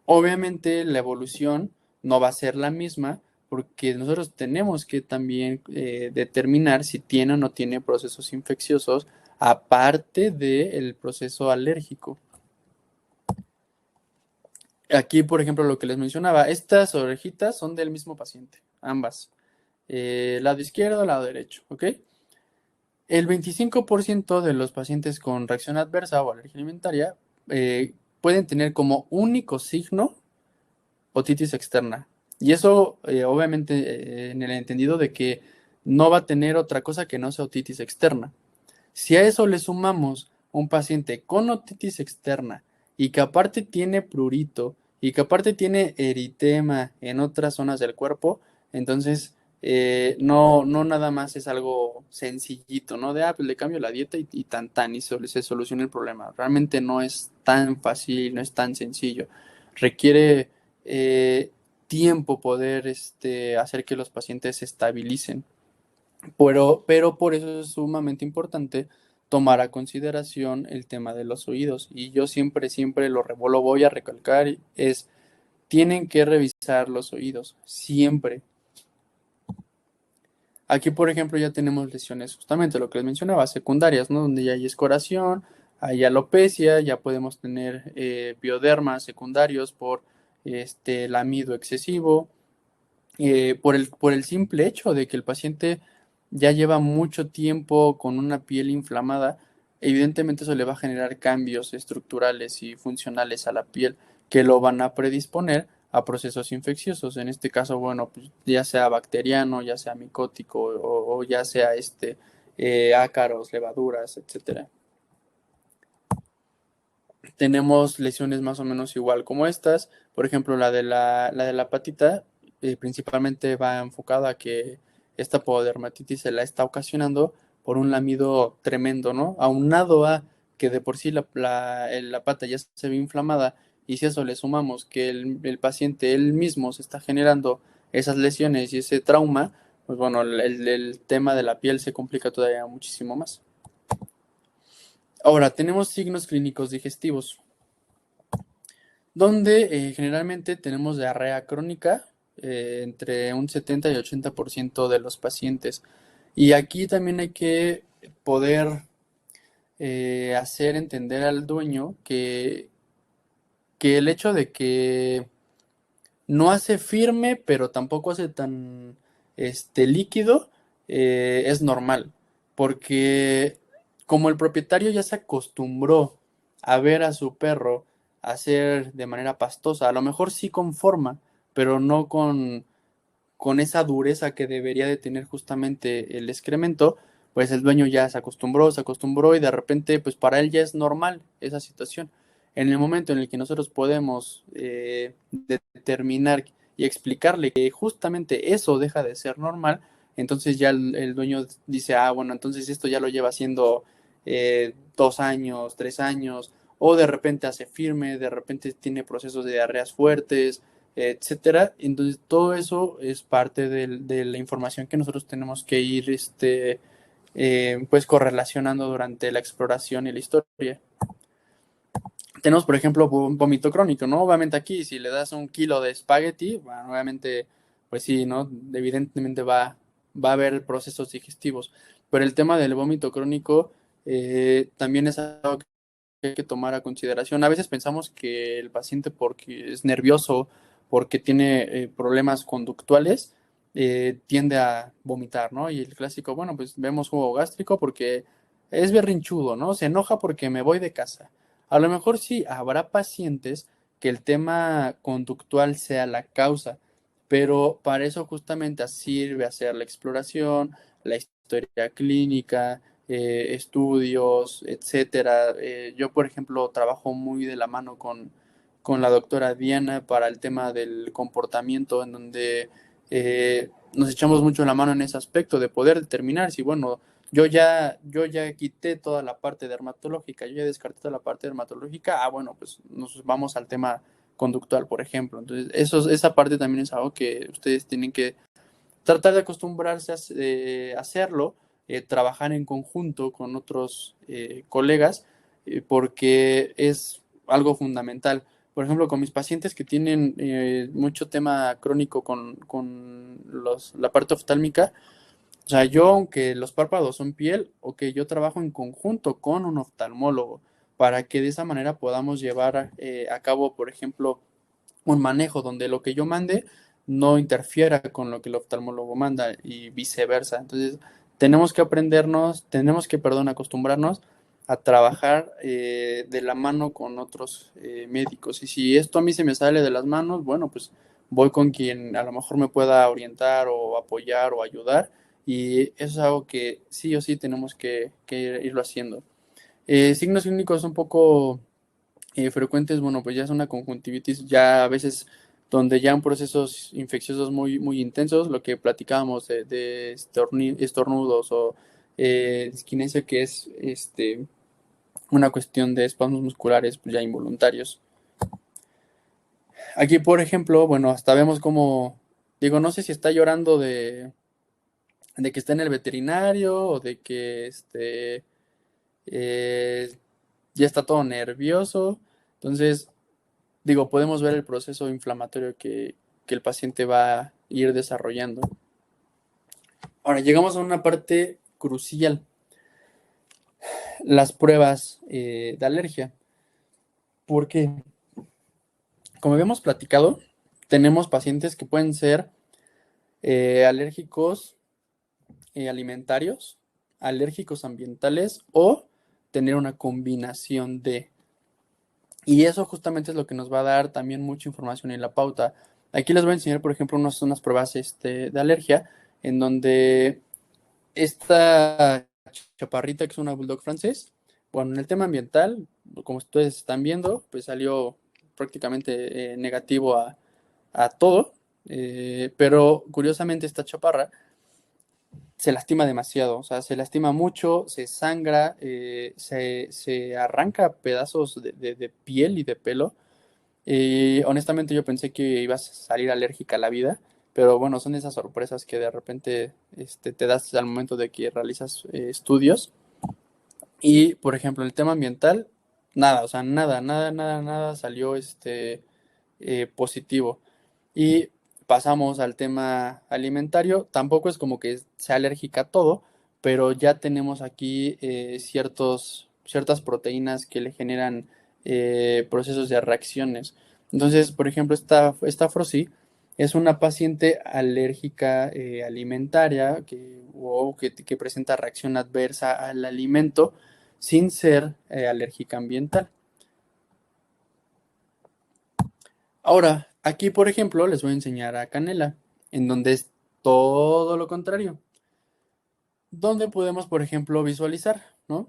obviamente la evolución no va a ser la misma porque nosotros tenemos que también determinar si tiene o no tiene procesos infecciosos aparte del proceso alérgico. Aquí, por ejemplo, lo que les mencionaba, estas orejitas son del mismo paciente, ambas. Lado izquierdo, lado derecho, ¿ok? El 25% de los pacientes con reacción adversa o alergia alimentaria pueden tener como único signo otitis externa. Y eso, obviamente, en el entendido de que no va a tener otra cosa que no sea otitis externa. Si a eso le sumamos un paciente con otitis externa y que aparte tiene prurito y que aparte tiene eritema en otras zonas del cuerpo, entonces no nada más es algo sencillito, ¿no? De, pues le cambio la dieta y tan, y se soluciona el problema. Realmente no es tan fácil, no es tan sencillo. Requiere tiempo poder hacer que los pacientes se estabilicen. Pero por eso es sumamente importante tomar a consideración el tema de los oídos. Y yo siempre lo voy a recalcar, tienen que revisar los oídos, siempre. Aquí, por ejemplo, ya tenemos lesiones, justamente lo que les mencionaba, secundarias, ¿no? Donde ya hay escoración, hay alopecia, ya podemos tener biodermas secundarios por lamido excesivo, por el simple hecho de que el paciente ya lleva mucho tiempo con una piel inflamada, evidentemente eso le va a generar cambios estructurales y funcionales a la piel que lo van a predisponer a procesos infecciosos. En este caso, bueno, pues ya sea bacteriano, ya sea micótico o ya sea ácaros, levaduras, etcétera. Tenemos lesiones más o menos igual como estas. Por ejemplo, la de la patita principalmente va enfocada a que esta pododermatitis se la está ocasionando por un lamido tremendo, ¿no? Aunado a que de por sí la pata ya se ve inflamada y si a eso le sumamos que el paciente él mismo se está generando esas lesiones y ese trauma, pues bueno, el tema de la piel se complica todavía muchísimo más. Ahora, tenemos signos clínicos digestivos donde generalmente tenemos diarrea crónica entre un 70 y 80% de los pacientes. Y aquí también hay que poder hacer entender al dueño que el hecho de que no hace firme, pero tampoco hace tan líquido, es normal. porque como el propietario ya se acostumbró a ver a su perro hacer de manera pastosa, a lo mejor sí con forma, pero no con esa dureza que debería de tener justamente el excremento, pues el dueño ya se acostumbró y de repente pues para él ya es normal esa situación. En el momento en el que nosotros podemos determinar y explicarle que justamente eso deja de ser normal, entonces ya el dueño dice, ah, bueno, entonces esto ya lo lleva haciendo 2 años, 3 años, o de repente hace firme, de repente tiene procesos de diarreas fuertes, etcétera. Entonces, todo eso es parte de la información que nosotros tenemos que ir pues correlacionando durante la exploración y la historia. Tenemos, por ejemplo, un vómito crónico, ¿no? Obviamente aquí, si le das 1 kilo de espagueti, bueno, obviamente, pues sí, ¿no? Evidentemente va a haber procesos digestivos. Pero el tema del vómito crónico también es algo que hay que tomar a consideración. A veces pensamos que el paciente, porque es nervioso, porque tiene problemas conductuales, tiende a vomitar, ¿no? Y el clásico, bueno, pues vemos jugo gástrico porque es berrinchudo, ¿no? Se enoja porque me voy de casa. A lo mejor sí, habrá pacientes que el tema conductual sea la causa, pero para eso justamente sirve hacer la exploración, la historia clínica, estudios, etcétera. Yo, por ejemplo, trabajo muy de la mano con la doctora Diana para el tema del comportamiento, en donde nos echamos mucho la mano en ese aspecto de poder determinar si, bueno, yo ya quité toda la parte dermatológica, yo ya descarté toda la parte dermatológica, bueno, pues nos vamos al tema conductual, por ejemplo. Entonces, esa parte también es algo que ustedes tienen que tratar de acostumbrarse a hacerlo, trabajar en conjunto con otros colegas, porque es algo fundamental. Por ejemplo, con mis pacientes que tienen mucho tema crónico con la parte oftálmica, o sea, yo, aunque los párpados son piel, ok, yo trabajo en conjunto con un oftalmólogo para que de esa manera podamos llevar a cabo, por ejemplo, un manejo donde lo que yo mande no interfiera con lo que el oftalmólogo manda y viceversa. Entonces, perdón, acostumbrarnos a trabajar de la mano con otros médicos. Y si esto a mí se me sale de las manos, bueno, pues voy con quien a lo mejor me pueda orientar o apoyar o ayudar. Y eso es algo que sí o sí tenemos que irlo haciendo. Signos clínicos un poco frecuentes, bueno, pues ya es una conjuntivitis, ya a veces donde ya en procesos infecciosos muy, muy intensos, lo que platicábamos de estornudos o disquinesia, que es una cuestión de espasmos musculares pues ya involuntarios. Aquí, por ejemplo, bueno, hasta vemos como, digo, no sé si está llorando de que está en el veterinario o de que eh, ya está todo nervioso. Entonces, digo, podemos ver el proceso inflamatorio que el paciente va a ir desarrollando. Ahora, llegamos a una parte crucial, las pruebas de alergia. Porque, como habíamos platicado, tenemos pacientes que pueden ser alérgicos alimentarios, alérgicos ambientales o tener una combinación de. Y eso justamente es lo que nos va a dar también mucha información en la pauta. Aquí les voy a enseñar, por ejemplo, unas pruebas de alergia, en donde esta chaparrita, que es una bulldog francés, bueno, en el tema ambiental, como ustedes están viendo, pues salió prácticamente negativo a todo, pero curiosamente esta chaparra se lastima demasiado, o sea, se lastima mucho, se sangra, se arranca pedazos de piel y de pelo. Honestamente yo pensé que ibas a salir alérgica a la vida, pero bueno, son esas sorpresas que de repente te das al momento de que realizas estudios. Y, por ejemplo, el tema ambiental, nada, o sea, nada, nada, nada, nada salió positivo. Y pasamos al tema alimentario, tampoco es como que sea alérgica a todo, pero ya tenemos aquí ciertas proteínas que le generan procesos de reacciones. Entonces, por ejemplo, esta Frosi es una paciente alérgica alimentaria que presenta reacción adversa al alimento sin ser alérgica ambiental. Ahora, aquí, por ejemplo, les voy a enseñar a canela, en donde es todo lo contrario. Donde podemos, por ejemplo, visualizar, ¿no?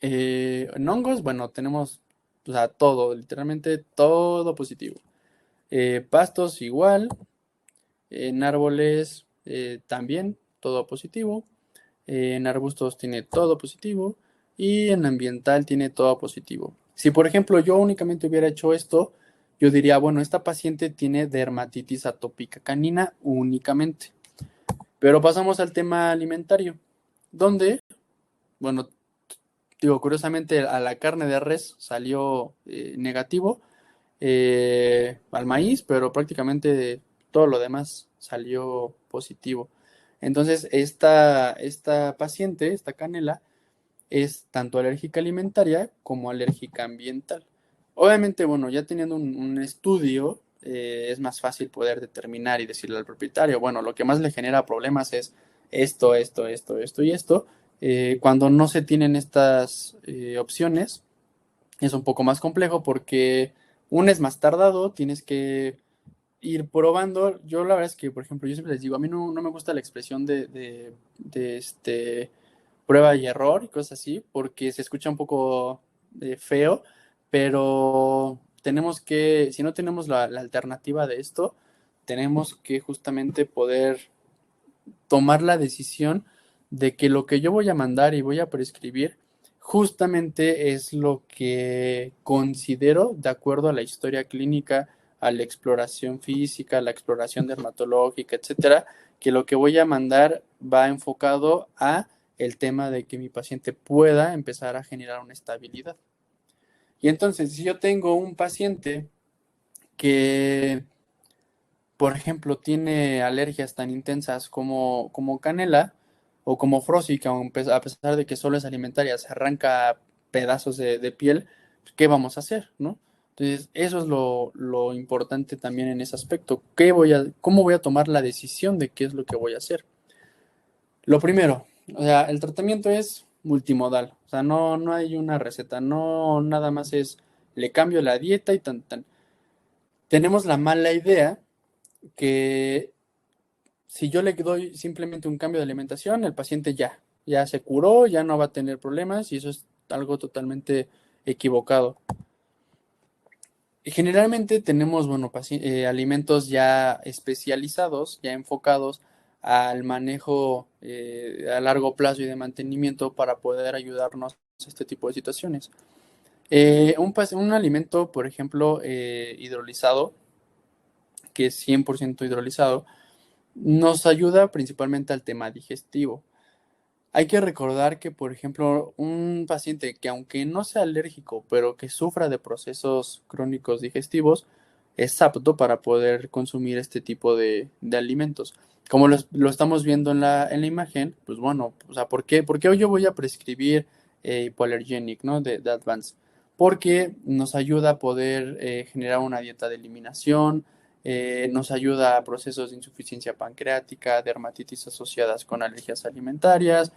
En hongos, bueno, tenemos, o sea, todo, literalmente todo positivo. Pastos igual, en árboles también todo positivo, en arbustos tiene todo positivo y en ambiental tiene todo positivo. Si por ejemplo yo únicamente hubiera hecho esto, yo diría, bueno, esta paciente tiene dermatitis atópica canina únicamente. Pero pasamos al tema alimentario, donde, bueno, digo, curiosamente a la carne de res salió negativo, al maíz, pero prácticamente todo lo demás salió positivo. Entonces, esta paciente, esta canela, es tanto alérgica alimentaria como alérgica ambiental. Obviamente, bueno, ya teniendo un estudio, es más fácil poder determinar y decirle al propietario, bueno, lo que más le genera problemas es esto y esto. Cuando no se tienen estas opciones, es un poco más complejo porque un es más tardado, tienes que ir probando. Yo la verdad es que, por ejemplo, yo siempre les digo, a mí no me gusta la expresión de prueba y error y cosas así, porque se escucha un poco feo, pero tenemos que, si no tenemos la alternativa de esto, tenemos que justamente poder tomar la decisión de que lo que yo voy a mandar y voy a prescribir justamente es lo que considero de acuerdo a la historia clínica, a la exploración física, a la exploración dermatológica, etcétera, que lo que voy a mandar va enfocado a el tema de que mi paciente pueda empezar a generar una estabilidad. Y entonces, si yo tengo un paciente que, por ejemplo, tiene alergias tan intensas como canela o como Frozy, que a pesar de que solo es alimentaria, se arranca pedazos de piel, ¿qué vamos a hacer, no? Entonces, eso es lo importante también en ese aspecto. ¿Cómo voy a tomar la decisión de qué es lo que voy a hacer? Lo primero, o sea, el tratamiento es multimodal, o sea, no hay una receta, no nada más es le cambio la dieta y tan tan. Tenemos la mala idea que si yo le doy simplemente un cambio de alimentación, el paciente ya se curó, ya no va a tener problemas y eso es algo totalmente equivocado. Y generalmente tenemos, bueno, alimentos ya especializados, ya enfocados al manejo a largo plazo y de mantenimiento para poder ayudarnos a este tipo de situaciones. Un alimento, por ejemplo, hidrolizado, que es 100% hidrolizado, nos ayuda principalmente al tema digestivo. Hay que recordar que, por ejemplo, un paciente que aunque no sea alérgico, pero que sufra de procesos crónicos digestivos, es apto para poder consumir este tipo de alimentos. Como lo estamos viendo en la imagen, pues bueno, o sea, ¿por qué hoy yo voy a prescribir Hypoallergenic, ¿no? de Advance? Porque nos ayuda a poder generar una dieta de eliminación, nos ayuda a procesos de insuficiencia pancreática, dermatitis asociadas con alergias alimentarias,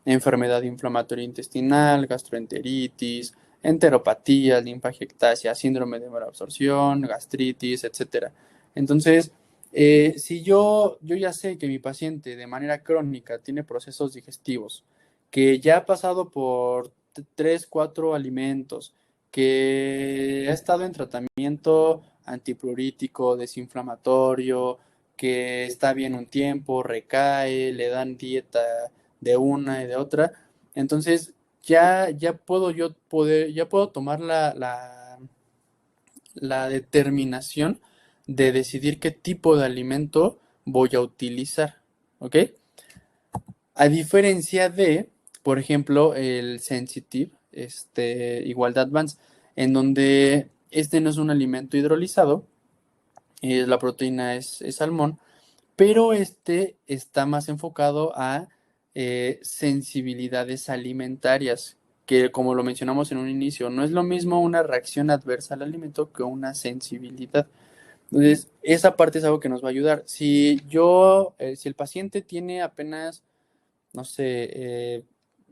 enfermedad inflamatoria intestinal, gastroenteritis, enteropatías, linfagiectasia, síndrome de malabsorción, gastritis, etcétera. Entonces, si yo ya sé que mi paciente de manera crónica tiene procesos digestivos, que ya ha pasado por 3, 4 alimentos, que ha estado en tratamiento antipruritórico, desinflamatorio, que está bien un tiempo, recae, le dan dieta de una y de otra, entonces ya puedo tomar la determinación de decidir qué tipo de alimento voy a utilizar, ¿ok? A diferencia de, por ejemplo, el Sensitive, igual de Advance, en donde este no es un alimento hidrolizado, la proteína es salmón, pero este está más enfocado a sensibilidades alimentarias, que como lo mencionamos en un inicio, no es lo mismo una reacción adversa al alimento que una sensibilidad. Entonces, esa parte es algo que nos va a ayudar. Si el paciente tiene apenas, no sé,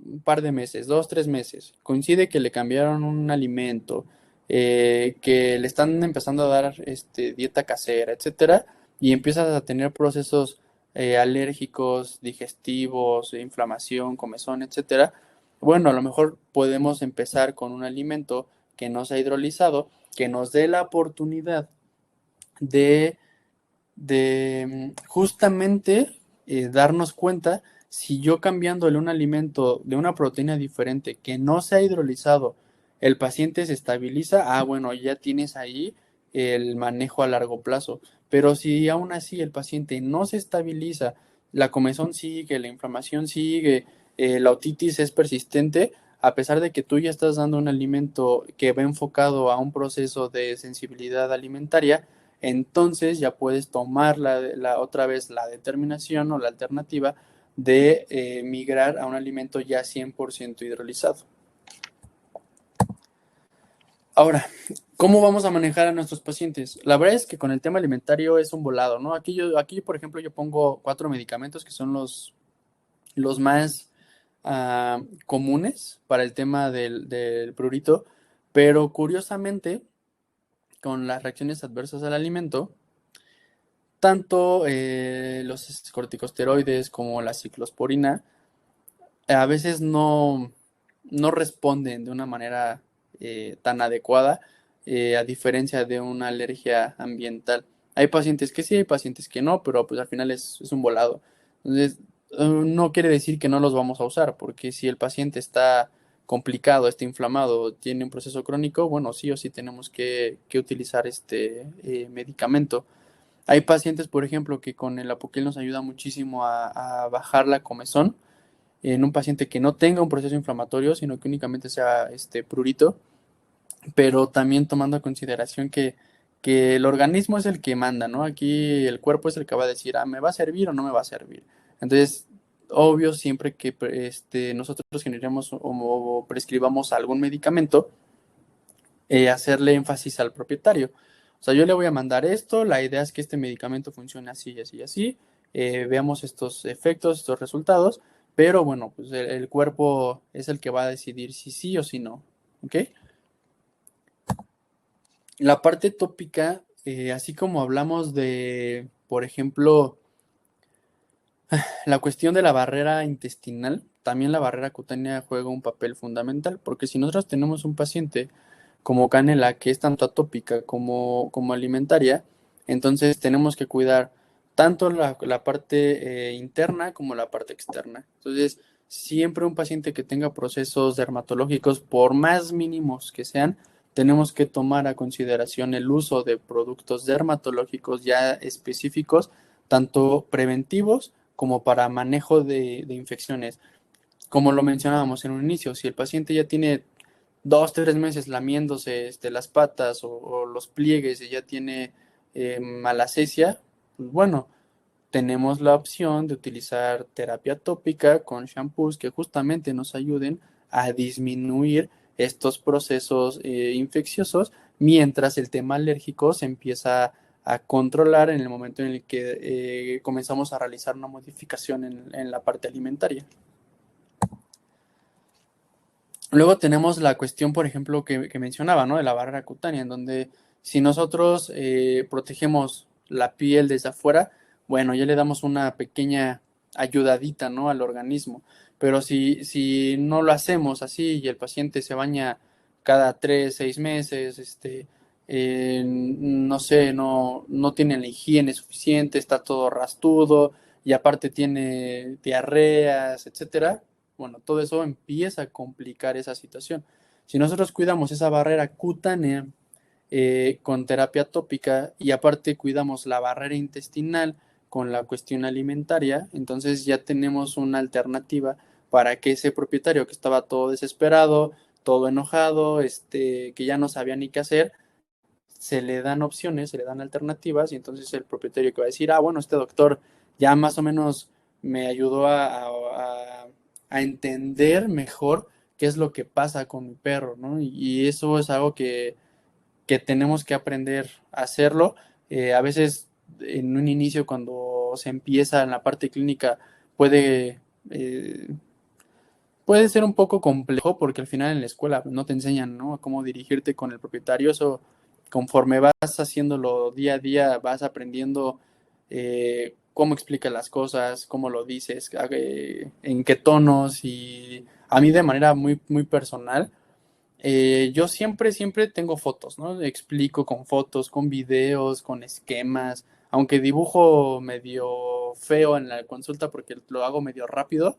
un par de meses, 2, 3 meses, coincide que le cambiaron un alimento, que le están empezando a dar dieta casera, etcétera, y empiezas a tener procesos alérgicos, digestivos, inflamación, comezón, etcétera. Bueno, a lo mejor podemos empezar con un alimento que no se ha hidrolizado, que nos dé la oportunidad de, de justamente darnos cuenta si yo cambiándole un alimento de una proteína diferente que no se ha hidrolizado, el paciente se estabiliza, bueno, ya tienes ahí el manejo a largo plazo. Pero si aún así el paciente no se estabiliza, la comezón sigue, la inflamación sigue, la otitis es persistente, a pesar de que tú ya estás dando un alimento que va enfocado a un proceso de sensibilidad alimentaria, entonces ya puedes tomar otra vez la determinación o la alternativa de migrar a un alimento ya 100% hidrolizado. Ahora, ¿cómo vamos a manejar a nuestros pacientes? La verdad es que con el tema alimentario es un volado, ¿no? Aquí, por ejemplo, yo pongo 4 medicamentos que son los más comunes para el tema del prurito, pero curiosamente, con las reacciones adversas al alimento, tanto los corticosteroides como la ciclosporina a veces no responden de una manera tan adecuada, a diferencia de una alergia ambiental. Hay pacientes que sí, hay pacientes que no, pero pues al final es un volado. Entonces, no quiere decir que no los vamos a usar, porque si el paciente está complicado, está inflamado, tiene un proceso crónico, bueno, sí o sí tenemos que utilizar este medicamento. Hay pacientes, por ejemplo, que con el Apoquel nos ayuda muchísimo a bajar la comezón en un paciente que no tenga un proceso inflamatorio, sino que únicamente sea prurito, pero también tomando en consideración que el organismo es el que manda, ¿no? Aquí el cuerpo es el que va a decir, ¿me va a servir o no me va a servir? Entonces, obvio, siempre que nosotros generemos o prescribamos algún medicamento, hacerle énfasis al propietario. O sea, yo le voy a mandar esto, la idea es que este medicamento funcione así y así y así, veamos estos efectos, estos resultados, pero bueno, pues el cuerpo es el que va a decidir si sí o si no, ¿ok? La parte tópica, así como hablamos de, por ejemplo, la cuestión de la barrera intestinal, también la barrera cutánea juega un papel fundamental, porque si nosotros tenemos un paciente como canela que es tanto atópica como alimentaria, entonces tenemos que cuidar tanto la parte interna como la parte externa. Entonces, siempre un paciente que tenga procesos dermatológicos, por más mínimos que sean, tenemos que tomar a consideración el uso de productos dermatológicos ya específicos, tanto preventivos como para manejo de infecciones. Como lo mencionábamos en un inicio, si el paciente ya tiene 2, 3 meses lamiéndose las patas o los pliegues y ya tiene malacesia, pues bueno, tenemos la opción de utilizar terapia tópica con shampoos que justamente nos ayuden a disminuir estos procesos infecciosos mientras el tema alérgico se empieza a controlar en el momento en el que comenzamos a realizar una modificación en la parte alimentaria. Luego tenemos la cuestión, por ejemplo, que mencionaba, ¿no? De la barrera cutánea, en donde si nosotros protegemos la piel desde afuera, bueno, ya le damos una pequeña ayudadita, ¿no? Al organismo. Pero si no lo hacemos así y el paciente se baña cada 3, 6 meses, no sé, no tiene la higiene suficiente, está todo rastudo y aparte tiene diarreas, etcétera, bueno, todo eso empieza a complicar esa situación. Si nosotros cuidamos esa barrera cutánea con terapia tópica y aparte cuidamos la barrera intestinal con la cuestión alimentaria, entonces ya tenemos una alternativa para que ese propietario que estaba todo desesperado, todo enojado, que ya no sabía ni qué hacer, se le dan opciones, se le dan alternativas y entonces el propietario que va a decir, bueno, este doctor ya más o menos me ayudó a entender mejor qué es lo que pasa con mi perro, ¿no? Y eso es algo que tenemos que aprender a hacerlo, A veces en un inicio, cuando se empieza en la parte clínica, puede, eh, puede ser un poco complejo, porque al final en la escuela no te enseñan, ¿no?, cómo dirigirte con el propietario. Eso, conforme vas haciéndolo día a día, vas aprendiendo cómo explica las cosas, cómo lo dices, en qué tonos. Y a mí, de manera muy, muy personal, yo siempre tengo fotos, ¿no? Explico con fotos, con videos, con esquemas, aunque dibujo medio feo en la consulta porque lo hago medio rápido.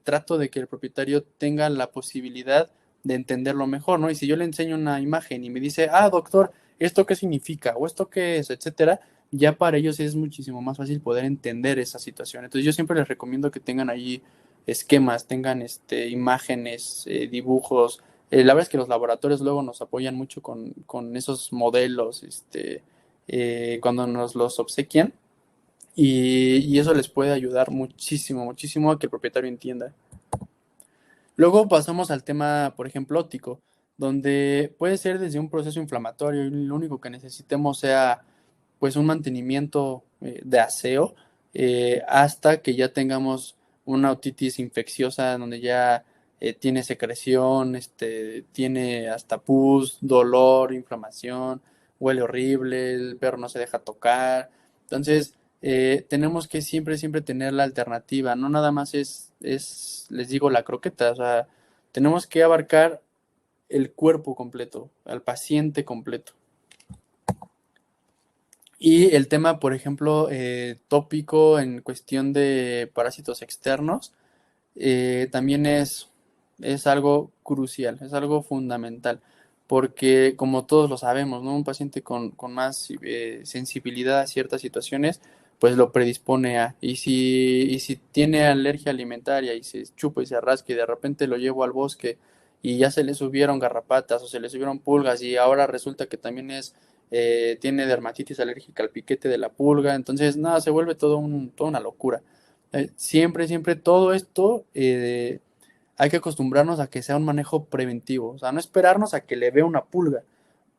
Trato de que el propietario tenga la posibilidad de entenderlo mejor, ¿no? Y si yo le enseño una imagen y me dice, doctor, ¿esto qué significa? ¿O esto qué es? Etcétera, ya para ellos es muchísimo más fácil poder entender esa situación. Entonces yo siempre les recomiendo que tengan ahí esquemas, tengan imágenes, dibujos. La verdad es que los laboratorios luego nos apoyan mucho con esos modelos, cuando nos los obsequian, y eso les puede ayudar muchísimo, muchísimo a que el propietario entienda. Luego pasamos al tema, por ejemplo, óptico, donde puede ser desde un proceso inflamatorio y lo único que necesitemos sea pues un mantenimiento de aseo, hasta que ya tengamos una otitis infecciosa donde ya tiene secreción, tiene hasta pus, dolor, inflamación, huele horrible, el perro no se deja tocar. Entonces, tenemos que siempre tener la alternativa. No nada más les digo, la croqueta. O sea, tenemos que abarcar el cuerpo completo, al paciente completo. Y el tema, por ejemplo, tópico en cuestión de parásitos externos, también es algo crucial, es algo fundamental, porque como todos lo sabemos, ¿no?, un paciente con más sensibilidad a ciertas situaciones, pues lo predispone y si tiene alergia alimentaria y se chupa y se rasca y de repente lo llevo al bosque y ya se le subieron garrapatas o se le subieron pulgas y ahora resulta que también tiene dermatitis alérgica al piquete de la pulga. Entonces nada, se vuelve toda una locura. Siempre todo esto, hay que acostumbrarnos a que sea un manejo preventivo. O sea, no esperarnos a que le vea una pulga.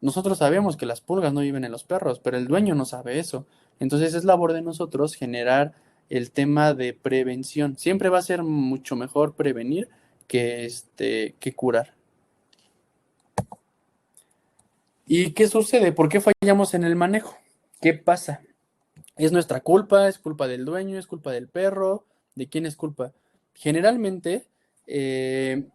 Nosotros sabemos que las pulgas no viven en los perros, pero el dueño no sabe eso. Entonces es labor de nosotros generar el tema de prevención. Siempre va a ser mucho mejor prevenir que curar. ¿Y qué sucede? ¿Por qué fallamos en el manejo? ¿Qué pasa? ¿Es nuestra culpa? ¿Es culpa del dueño? ¿Es culpa del perro? ¿De quién es culpa? Generalmente, eh,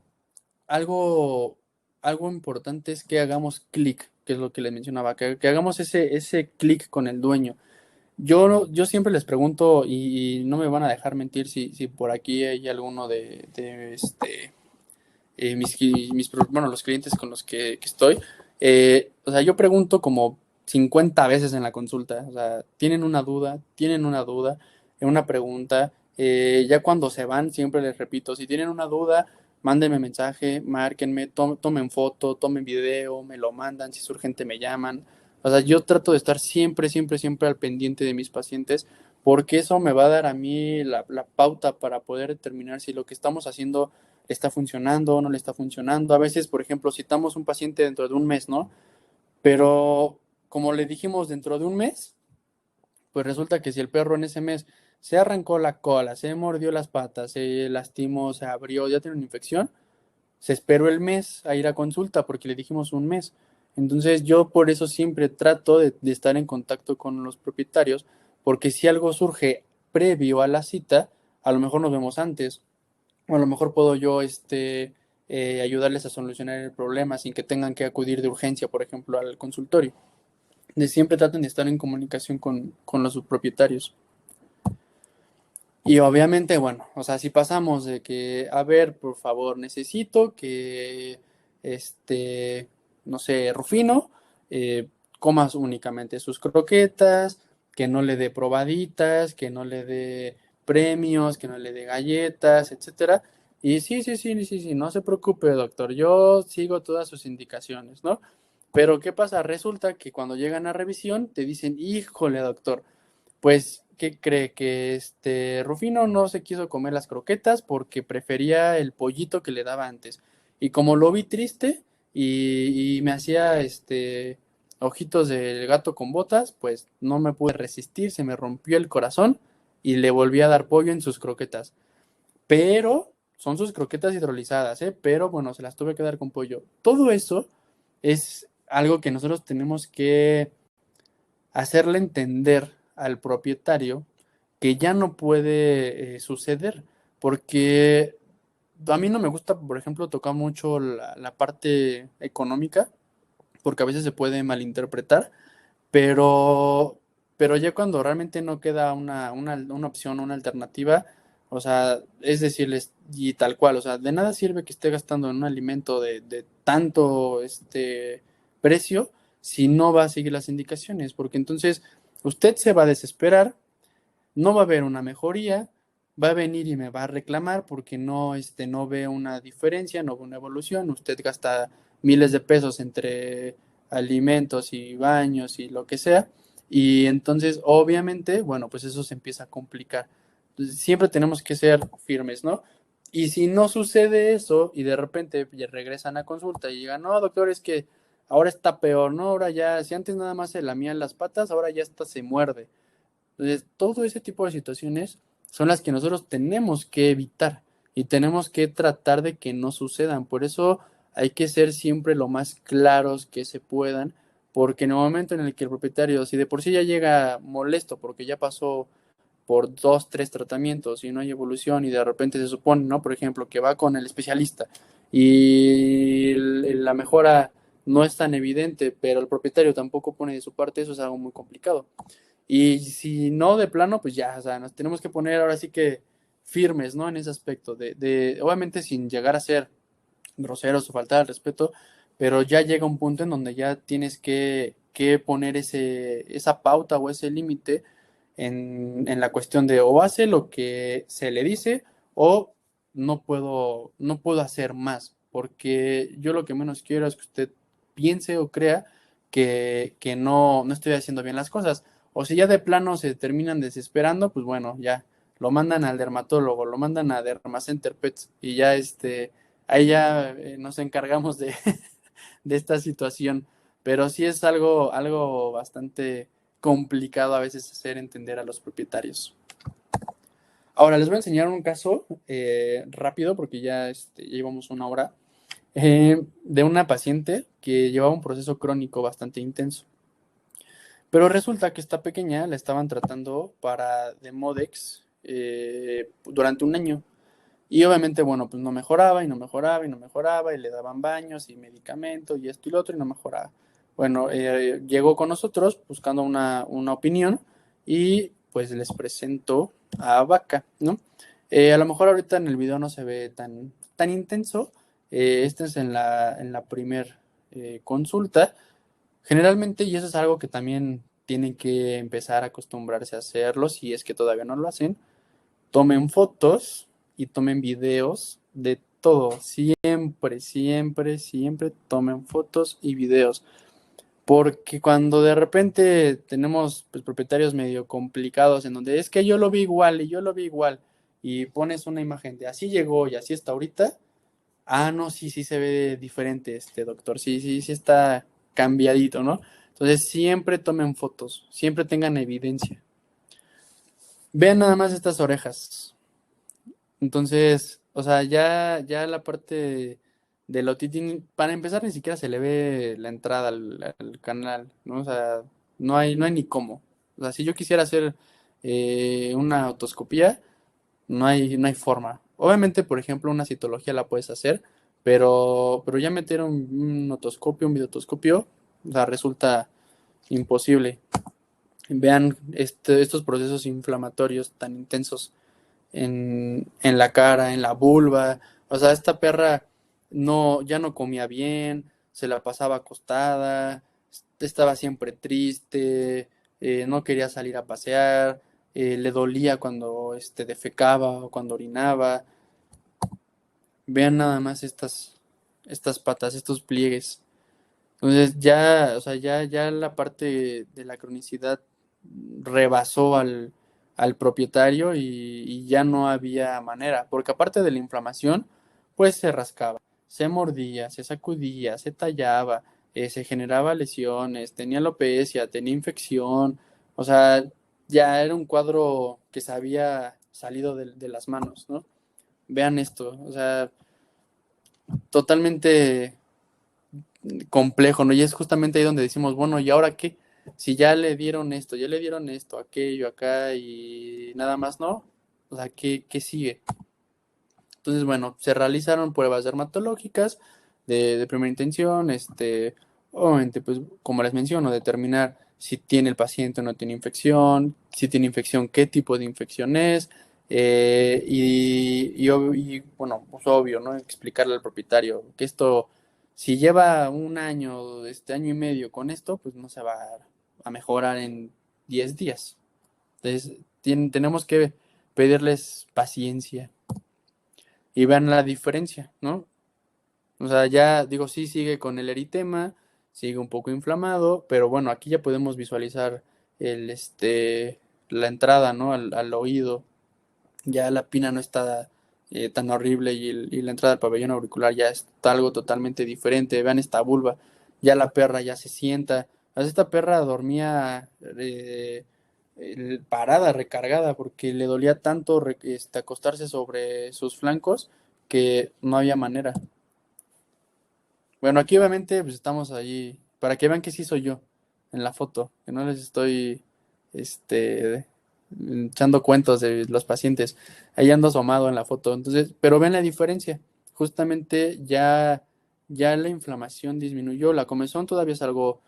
algo, algo importante es que hagamos clic, que es lo que les mencionaba, que hagamos ese clic con el dueño. Yo siempre les pregunto, y no me van a dejar mentir si por aquí hay alguno bueno, los clientes con los que estoy. O sea, yo pregunto como 50 veces en la consulta. O sea, tienen una duda, una pregunta. Ya cuando se van, siempre les repito, si tienen una duda, mándenme mensaje, márquenme, tomen foto, tomen video, me lo mandan, si es urgente me llaman. O sea, yo trato de estar siempre al pendiente de mis pacientes, porque eso me va a dar a mí la pauta para poder determinar si lo que estamos haciendo le está funcionando o no le está funcionando. A veces, por ejemplo, citamos un paciente dentro de un mes, ¿no? Pero como le dijimos dentro de un mes, pues resulta que si el perro en ese mes se arrancó la cola, se mordió las patas, se lastimó, se abrió, ya tiene una infección, se esperó el mes a ir a consulta porque le dijimos un mes. Entonces yo por eso siempre trato de estar en contacto con los propietarios, porque si algo surge previo a la cita, a lo mejor nos vemos antes, o a lo mejor puedo yo ayudarles a solucionar el problema sin que tengan que acudir de urgencia, por ejemplo, al consultorio. Siempre traten de estar en comunicación con los subpropietarios. Y obviamente, bueno, o sea, si pasamos de que, a ver, por favor, necesito que, no sé, Rufino, comas únicamente sus croquetas, que no le dé probaditas, que no le dé premios, que no le dé galletas, etcétera. Y sí, no se preocupe, doctor, yo sigo todas sus indicaciones, ¿no? Pero ¿qué pasa? Resulta que cuando llegan a revisión te dicen, híjole, doctor, pues, ¿qué cree? Que Rufino no se quiso comer las croquetas porque prefería el pollito que le daba antes. Y como lo vi triste y me hacía Ojitos del gato con botas, pues no me pude resistir, se me rompió el corazón y le volví a dar pollo en sus croquetas. Pero son sus croquetas hidrolizadas, ¿eh? Pero bueno, se las tuve que dar con pollo. Todo eso es algo que nosotros tenemos que hacerle entender al propietario que ya no puede suceder, porque a mí no me gusta, por ejemplo, tocar mucho la parte económica, porque a veces se puede malinterpretar, pero, pero ya cuando realmente no queda una opción, una alternativa, o sea, es decirles, y tal cual, o sea, de nada sirve que esté gastando en un alimento de tanto precio si no va a seguir las indicaciones, porque entonces usted se va a desesperar, no va a haber una mejoría, va a venir y me va a reclamar porque no ve una diferencia, no ve una evolución, usted gasta miles de pesos entre alimentos y baños y lo que sea, y entonces obviamente, bueno, pues eso se empieza a complicar. Entonces, siempre tenemos que ser firmes, ¿no? Y si no sucede eso y de repente regresan a consulta y digan, no, doctor, es que ahora está peor, ¿no? Ahora ya, si antes nada más se lamían las patas, ahora ya hasta se muerde. Entonces, todo ese tipo de situaciones son las que nosotros tenemos que evitar y tenemos que tratar de que no sucedan. Por eso hay que ser siempre lo más claros que se puedan, porque en el momento en el que el propietario, si de por sí ya llega molesto porque ya pasó por 2, 3 tratamientos y no hay evolución y de repente se supone, ¿no? Por ejemplo, que va con el especialista y la mejora no es tan evidente, pero el propietario tampoco pone de su parte, eso es algo muy complicado. Y si no, de plano, pues ya, o sea, nos tenemos que poner ahora sí que firmes, ¿no? En ese aspecto, obviamente sin llegar a ser groseros o faltar al respeto, pero ya llega un punto en donde ya tienes que poner esa pauta o ese límite en la cuestión de o hace lo que se le dice o no puedo hacer más, porque yo lo que menos quiero es que usted piense o crea que no estoy haciendo bien las cosas. O si ya de plano se terminan desesperando, pues bueno, ya lo mandan al dermatólogo, lo mandan a Dermacenter Pets y ya ahí ya nos encargamos de esta situación. Pero sí es algo bastante complicado a veces hacer entender a los propietarios. Ahora les voy a enseñar un caso rápido porque ya llevamos una hora de una paciente que llevaba un proceso crónico bastante intenso. Pero resulta que esta pequeña la estaban tratando para Demodex durante un año. Y obviamente, bueno, pues no mejoraba y no mejoraba y no mejoraba y le daban baños y medicamentos y esto y lo otro y no mejoraba. Bueno, llegó con nosotros buscando una opinión y pues les presento a Vaca, ¿no? A lo mejor ahorita en el video no se ve tan intenso. Este es en la primer consulta. Generalmente, y eso es algo que también tienen que empezar a acostumbrarse a hacerlo, si es que todavía no lo hacen, tomen fotos y tomen videos de todo. Siempre, siempre, siempre tomen fotos y videos. Porque cuando de repente tenemos pues, propietarios medio complicados en donde es que yo lo vi igual y yo lo vi igual y pones una imagen de así llegó y así está ahorita, no, sí, sí se ve diferente este doctor, sí, sí, sí está cambiadito, ¿no? Entonces siempre tomen fotos, siempre tengan evidencia. Vean nada más estas orejas. Entonces, o sea, ya la parte del otitis, para empezar, ni siquiera se le ve la entrada al canal, ¿no? O sea, no hay ni cómo. O sea, si yo quisiera hacer una otoscopía, no hay forma. Obviamente, por ejemplo, una citología la puedes hacer, pero ya meter un otoscopio, un videotoscopio, o sea, resulta imposible. Vean estos procesos inflamatorios tan intensos en la cara, en la vulva. O sea, esta perra ya no comía bien, se la pasaba acostada, estaba siempre triste, no quería salir a pasear, le dolía cuando defecaba o cuando orinaba. Vean nada más estas patas, estos pliegues. Entonces ya, o sea, ya la parte de la cronicidad rebasó al propietario y ya no había manera, porque aparte de la inflamación, pues se rascaba, se mordía, se sacudía, se tallaba, se generaba lesiones, tenía alopecia, tenía infección, o sea, ya era un cuadro que se había salido de las manos, ¿no? Vean esto, o sea, totalmente complejo, ¿no? Y es justamente ahí donde decimos, bueno, ¿y ahora qué? Si ya le dieron esto, ya le dieron esto, aquello, acá y nada más, ¿no? O sea, ¿qué sigue? Entonces, bueno, se realizaron pruebas dermatológicas de primera intención, obviamente, pues, como les menciono, determinar si tiene el paciente o no tiene infección, si tiene infección, qué tipo de infección es, y, bueno, pues obvio, ¿no? Explicarle al propietario que esto, si lleva un año, año y medio con esto, pues no se va a mejorar en 10 días. Entonces, tenemos que pedirles paciencia y vean la diferencia, ¿no? O sea, ya digo, sí sigue con el eritema, sigue un poco inflamado, pero bueno, aquí ya podemos visualizar el, la entrada, ¿no? Al oído. Ya la pina no está tan horrible y la entrada del pabellón auricular ya está algo totalmente diferente. Vean esta vulva, ya la perra ya se sienta. O sea, esta perra dormía parada, recargada, porque le dolía tanto acostarse sobre sus flancos que no había manera. Bueno, aquí obviamente pues estamos ahí para que vean que sí soy yo en la foto, que no les estoy este echando cuentos de los pacientes. Ahí ando asomado en la foto. Entonces, pero ven la diferencia. Justamente ya la inflamación disminuyó. La comezón todavía es algo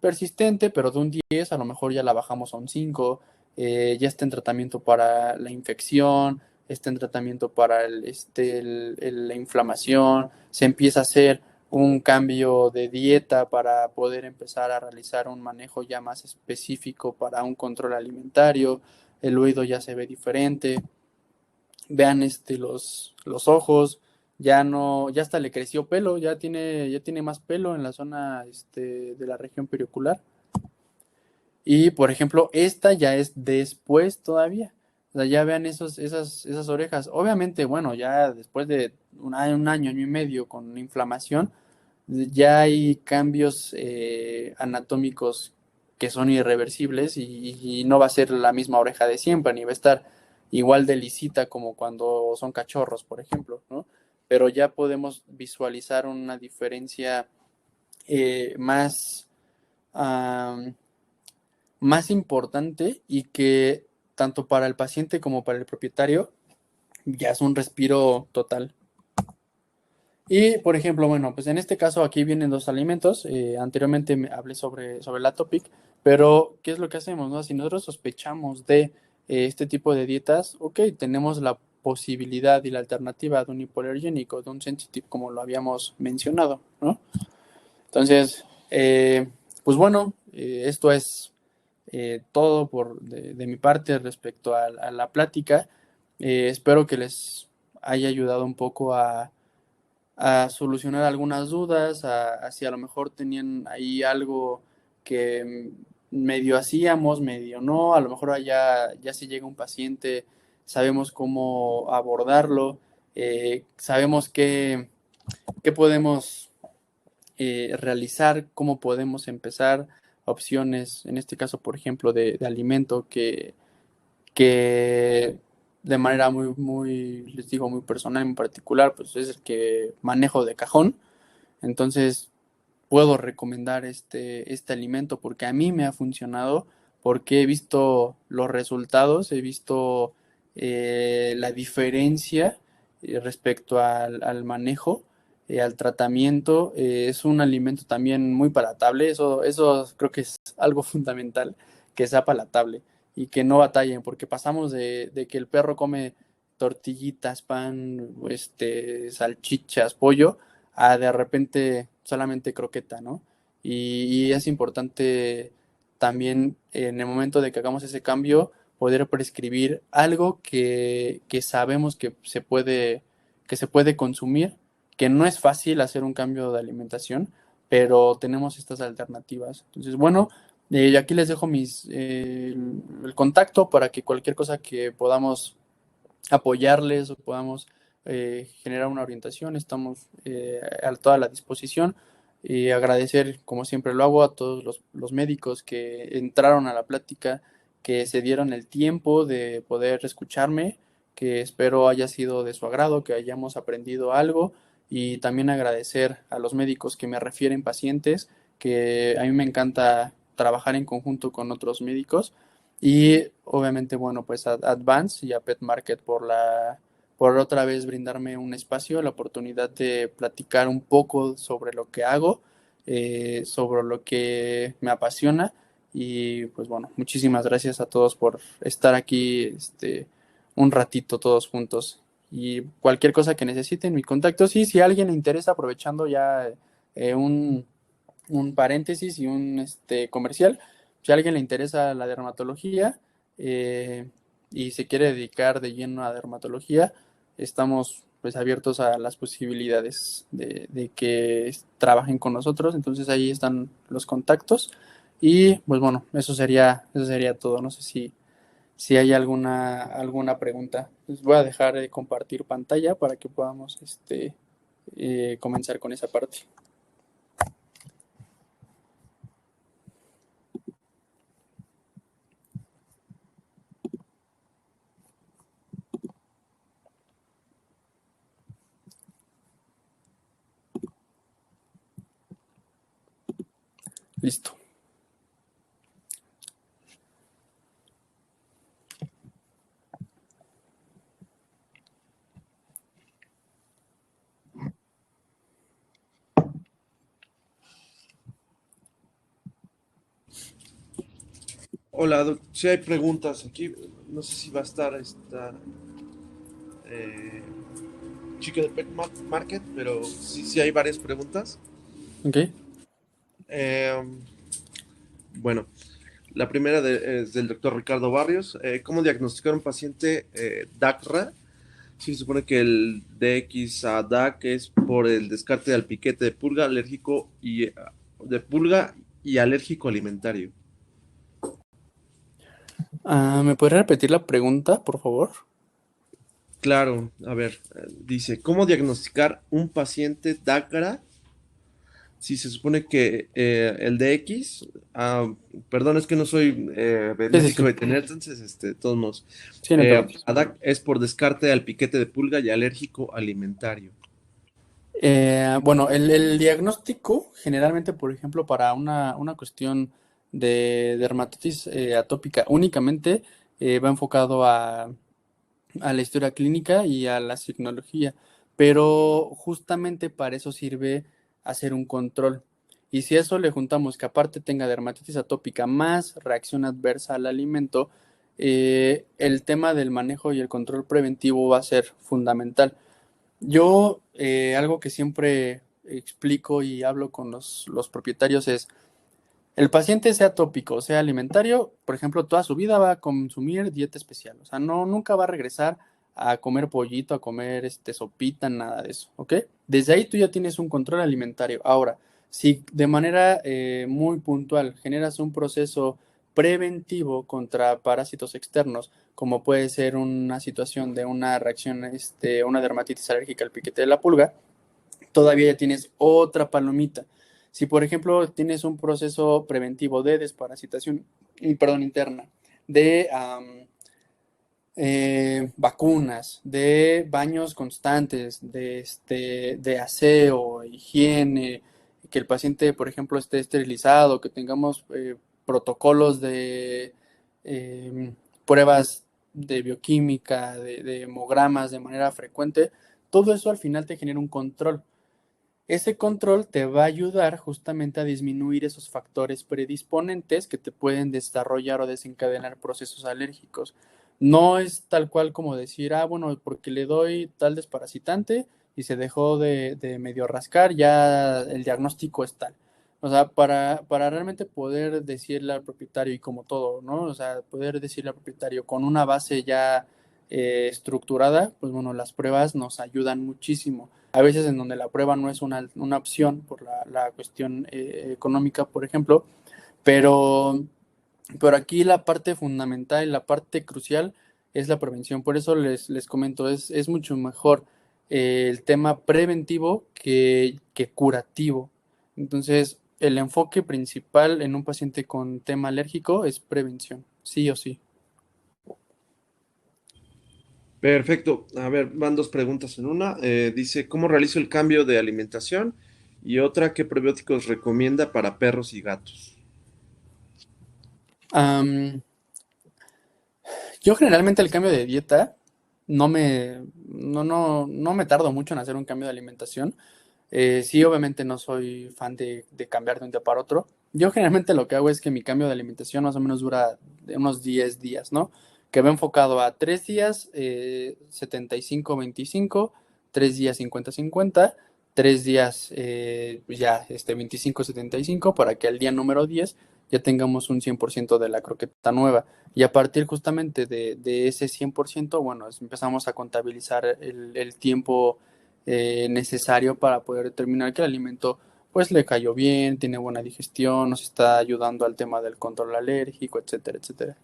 persistente, pero de un 10 a lo mejor ya la bajamos a un 5. Ya está en tratamiento para la infección, está en tratamiento para la inflamación, se empieza a hacer un cambio de dieta para poder empezar a realizar un manejo ya más específico para un control alimentario, el oído ya se ve diferente, vean los ojos, ya no, ya hasta le creció pelo, ya tiene más pelo en la zona de la región periocular. Y por ejemplo, esta ya es después todavía. O sea, ya vean esas orejas. Obviamente, bueno, ya después de un año y medio con inflamación, ya hay cambios anatómicos que son irreversibles y no va a ser la misma oreja de siempre, ni va a estar igual de lisita como cuando son cachorros, por ejemplo, ¿no? Pero ya podemos visualizar una diferencia más, am, más importante y que tanto para el paciente como para el propietario ya es un respiro total. Y, por ejemplo, bueno, pues en este caso aquí vienen dos alimentos. Anteriormente me hablé sobre el Atopic, pero ¿qué es lo que hacemos, no? Si nosotros sospechamos de este tipo de dietas, ok, tenemos la posibilidad y la alternativa de un hipoalergénico, de un sensitive, como lo habíamos mencionado, ¿no? Entonces, pues bueno, esto es todo de mi parte respecto a la plática. Espero que les haya ayudado un poco a solucionar algunas dudas, a si a lo mejor tenían ahí algo que medio hacíamos, medio no, a lo mejor ya si llega un paciente, sabemos cómo abordarlo, sabemos qué podemos realizar, cómo podemos empezar, opciones, en este caso, por ejemplo, de alimento que de manera les digo, muy personal, muy particular, pues es el que manejo de cajón. Entonces, puedo recomendar este alimento porque a mí me ha funcionado, porque he visto los resultados, he visto la diferencia respecto al manejo, al tratamiento. Es un alimento también muy palatable, eso creo que es algo fundamental, que sea palatable y que no batallen, porque pasamos de que el perro come tortillitas, pan, salchichas, pollo, a de repente solamente croqueta, ¿no? Y es importante también en el momento de que hagamos ese cambio poder prescribir algo que sabemos que se puede consumir, que no es fácil hacer un cambio de alimentación, pero tenemos estas alternativas. Entonces, bueno, aquí les dejo el contacto para que cualquier cosa que podamos apoyarles o podamos generar una orientación, estamos a toda la disposición. Y agradecer, como siempre lo hago, a todos los médicos que entraron a la plática, que se dieron el tiempo de poder escucharme, que espero haya sido de su agrado, que hayamos aprendido algo, y también agradecer a los médicos que me refieren pacientes, que a mí me encanta trabajar en conjunto con otros médicos, y obviamente, bueno, pues a Advance y a Pet Market por otra vez brindarme un espacio, la oportunidad de platicar un poco sobre lo que hago, sobre lo que me apasiona. Y pues bueno, muchísimas gracias a todos por estar aquí un ratito todos juntos. Y cualquier cosa que necesiten, mi contacto. Sí, si a alguien le interesa, aprovechando ya eh, un, un paréntesis y un comercial, si a alguien le interesa la dermatología eh, y se quiere dedicar de lleno a dermatología, estamos pues abiertos a las posibilidades de que trabajen con nosotros. Entonces ahí están los contactos y pues bueno, eso sería todo. No sé si hay alguna pregunta. Les voy a dejar de compartir pantalla para que podamos comenzar con esa parte. Listo. Hola, Doc. Si hay preguntas aquí, no sé si va a estar esta eh, chica de Market, pero sí hay varias preguntas. Ok. Eh, bueno, la primera es del doctor Ricardo Barrios. ¿Cómo diagnosticar un paciente DACRA? Sí, se supone que el DX a DAC es por el descarte del piquete de pulga alérgico de pulga y alérgico alimentario. ¿Me podría repetir la pregunta, por favor? Claro, a ver, dice, ¿cómo diagnosticar un paciente DACRA? Si se supone que el DX, perdón, es que no soy Sí, sí, médico sí. veterinario, entonces, de todos modos, Sí, no hay problema. ADAC es por descarte al piquete de pulga y alérgico alimentario. Bueno, el diagnóstico generalmente, por ejemplo, para una cuestión de dermatitis atópica únicamente va enfocado a la historia clínica y a la signología, pero justamente para eso sirve hacer un control. Y si a eso le juntamos que aparte tenga dermatitis atópica más reacción adversa al alimento, el tema del manejo y el control preventivo va a ser fundamental. Yo, algo que siempre explico y hablo con los propietarios es, el paciente sea tópico, sea alimentario, por ejemplo, toda su vida va a consumir dieta especial, o sea, no, nunca va a regresar a comer pollito, a comer sopita, nada de eso, ¿ok? Desde ahí tú ya tienes un control alimentario. Ahora, si de manera muy puntual generas un proceso preventivo contra parásitos externos, como puede ser una situación de una reacción, una dermatitis alérgica al piquete de la pulga, todavía ya tienes otra palomita. Si, por ejemplo, tienes un proceso preventivo de desparasitación, perdón, interna, de vacunas, de baños constantes, de aseo, higiene, que el paciente, por ejemplo, esté esterilizado, que tengamos protocolos de eh, pruebas de bioquímica, de hemogramas de manera frecuente, todo eso al final te genera un control. Ese control te va a ayudar justamente a disminuir esos factores predisponentes que te pueden desarrollar o desencadenar procesos alérgicos. No es tal cual como decir, bueno, porque le doy tal desparasitante y se dejó de medio rascar, ya el diagnóstico es tal. O sea, para realmente poder decirle al propietario y como todo, ¿no? O sea, poder decirle al propietario con una base ya estructurada, pues bueno, las pruebas nos ayudan muchísimo. A veces en donde la prueba no es una opción por la cuestión económica, por ejemplo, pero, pero aquí la parte fundamental y la parte crucial es la prevención. Por eso les comento, es mucho mejor el tema preventivo que curativo. Entonces, el enfoque principal en un paciente con tema alérgico es prevención, sí o sí. Perfecto. A ver, van dos preguntas en una. Dice, ¿cómo realizo el cambio de alimentación? Y otra, ¿qué probióticos recomienda para perros y gatos? Am, yo generalmente el cambio de dieta no me tardo mucho en hacer un cambio de alimentación. Sí, obviamente no soy fan de cambiar de un día para otro. Yo generalmente lo que hago es que mi cambio de alimentación más o menos dura de unos 10 días, ¿no? Que va enfocado a 3 días, 75-25, 3 días 50-50, 3 días ya 25-75 para que al día número 10 ya tengamos un 100% de la croqueta nueva. Y a partir justamente de ese 100%, bueno, empezamos a contabilizar el tiempo necesario para poder determinar que el alimento pues le cayó bien, tiene buena digestión, nos está ayudando al tema del control alérgico, etcétera, etcétera.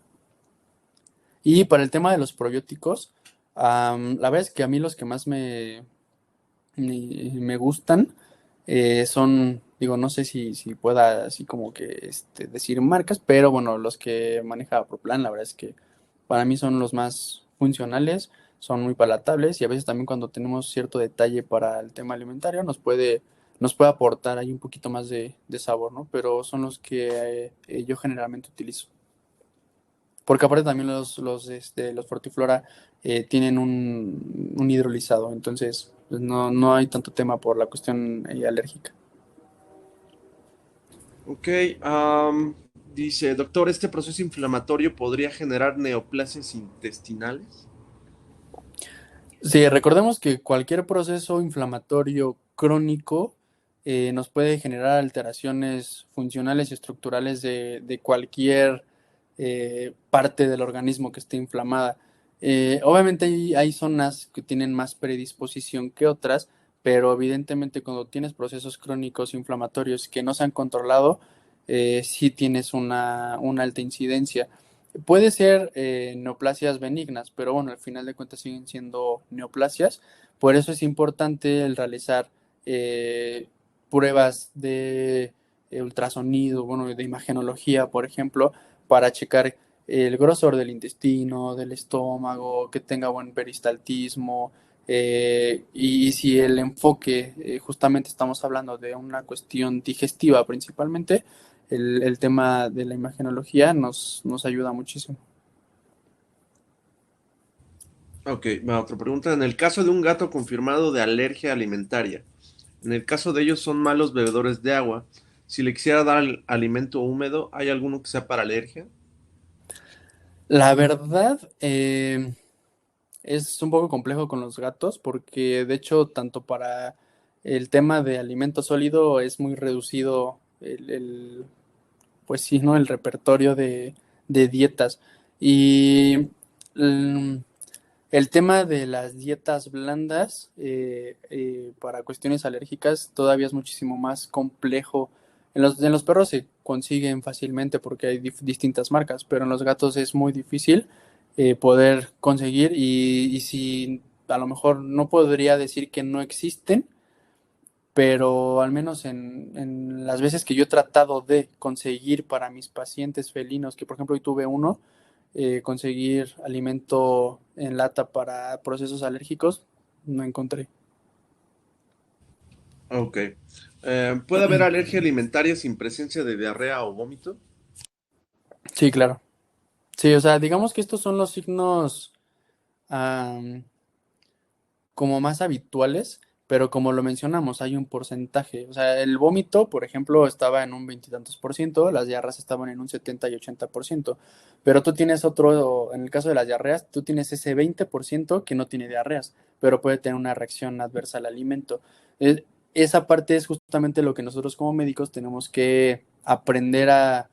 Y para el tema de los probióticos, la verdad es que a mí los que más me gustan son, digo, no sé si pueda así como que decir marcas, pero bueno, los que maneja Proplan, la verdad es que para mí son los más funcionales, son muy palatables y a veces también cuando tenemos cierto detalle para el tema alimentario nos puede aportar ahí un poquito más de sabor, ¿no? Pero son los que yo generalmente utilizo. Porque aparte también los Fortiflora tienen un hidrolizado, entonces pues, no hay tanto tema por la cuestión alérgica. Ok, dice, doctor, ¿este proceso inflamatorio podría generar neoplasias intestinales? Sí, recordemos que cualquier proceso inflamatorio crónico nos puede generar alteraciones funcionales y estructurales de cualquier parte del organismo que esté inflamada. Obviamente hay zonas que tienen más predisposición que otras, pero evidentemente cuando tienes procesos crónicos inflamatorios que no se han controlado, sí tienes una alta incidencia. Puede ser neoplasias benignas, pero bueno, al final de cuentas siguen siendo neoplasias. Por eso es importante el realizar eh, pruebas de ultrasonido, bueno, de imagenología, por ejemplo, para checar el grosor del intestino, del estómago, que tenga buen peristaltismo. Y si el enfoque, justamente estamos hablando de una cuestión digestiva principalmente, el tema de la imagenología nos ayuda muchísimo. Ok, va otra pregunta. En el caso de un gato confirmado de alergia alimentaria, en el caso de ellos son malos bebedores de agua. Si le quisiera dar alimento húmedo, ¿hay alguno que sea para alergia? La verdad, es un poco complejo con los gatos porque de hecho tanto para el tema de alimento sólido es muy reducido pues sí, ¿no? El repertorio de dietas. Y mm, el tema de las dietas blandas para cuestiones alérgicas todavía es muchísimo más complejo. En los perros se consiguen fácilmente porque hay distintas marcas, pero en los gatos es muy difícil poder conseguir y si a lo mejor no podría decir que no existen, pero al menos en las veces que yo he tratado de conseguir para mis pacientes felinos, que por ejemplo hoy tuve uno, conseguir alimento en lata para procesos alérgicos, no encontré. Ok. ¿Puede haber alergia alimentaria sin presencia de diarrea o vómito? Sí, claro. Sí, o sea, digamos que estos son los signos am, como más habituales, pero como lo mencionamos, hay un porcentaje. O sea, el vómito, por ejemplo, estaba en un veintitantos por ciento, las diarreas estaban en un 70 y 80%, pero tú tienes otro, en el caso de las diarreas, tú tienes ese 20% que no tiene diarreas, pero puede tener una reacción adversa al alimento. Esa parte es justamente lo que nosotros como médicos tenemos que aprender a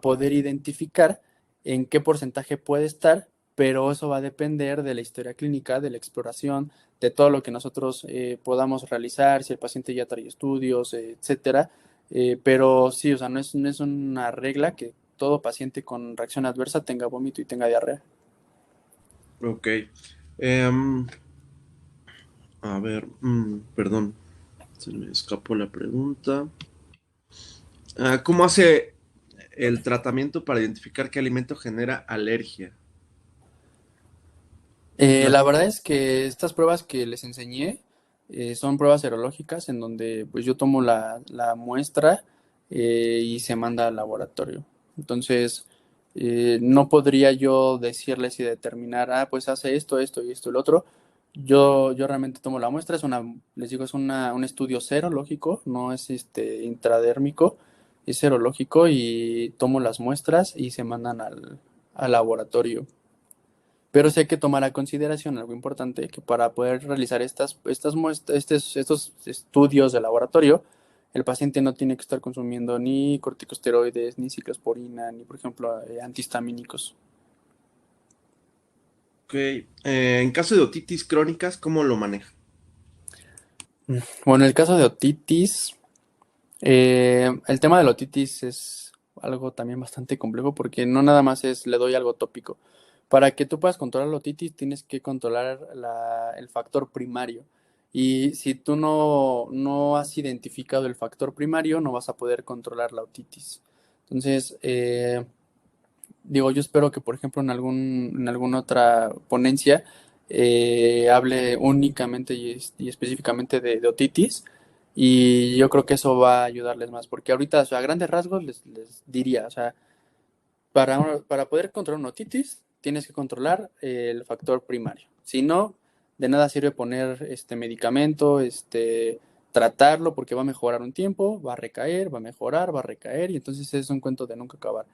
poder identificar en qué porcentaje puede estar, pero eso va a depender de la historia clínica, de la exploración, de todo lo que nosotros podamos realizar, si el paciente ya trae estudios, etcétera. Pero sí, o sea, no es una regla que todo paciente con reacción adversa tenga vómito y tenga diarrea. Ok. Em, a ver, perdón, se me escapó la pregunta. ¿Cómo hace el tratamiento para identificar qué alimento genera alergia? La- La verdad es que estas pruebas que les enseñé son pruebas serológicas en donde pues yo tomo la muestra y se manda al laboratorio. Entonces, no podría yo decirles y determinar, pues hace esto, esto y esto y lo otro. Yo realmente tomo la muestra, les digo, es un estudio serológico, no es intradérmico, es serológico y tomo las muestras y se mandan al laboratorio. Pero sí hay que tomar a consideración algo importante, que para poder realizar estas muestras, estos estudios de laboratorio, el paciente no tiene que estar consumiendo ni corticosteroides, ni ciclosporina, ni, por ejemplo, antihistamínicos. Ok, en caso de otitis crónicas, ¿cómo lo maneja? Bueno, en el caso de otitis, el tema de la otitis es algo también bastante complejo porque no nada más es le doy algo tópico. Para que tú puedas controlar la otitis, tienes que controlar el factor primario. Y si tú no has identificado el factor primario, no vas a poder controlar la otitis. Entonces, digo, yo espero que, por ejemplo, en alguna otra ponencia hable únicamente y específicamente de otitis. Y yo creo que eso va a ayudarles más, porque ahorita, o sea, a grandes rasgos les diría, o sea, para poder controlar una otitis, tienes que controlar el factor primario. Si no, de nada sirve poner este medicamento, tratarlo, porque va a mejorar un tiempo, va a recaer, va a mejorar, va a recaer, y entonces es un cuento de nunca acabar.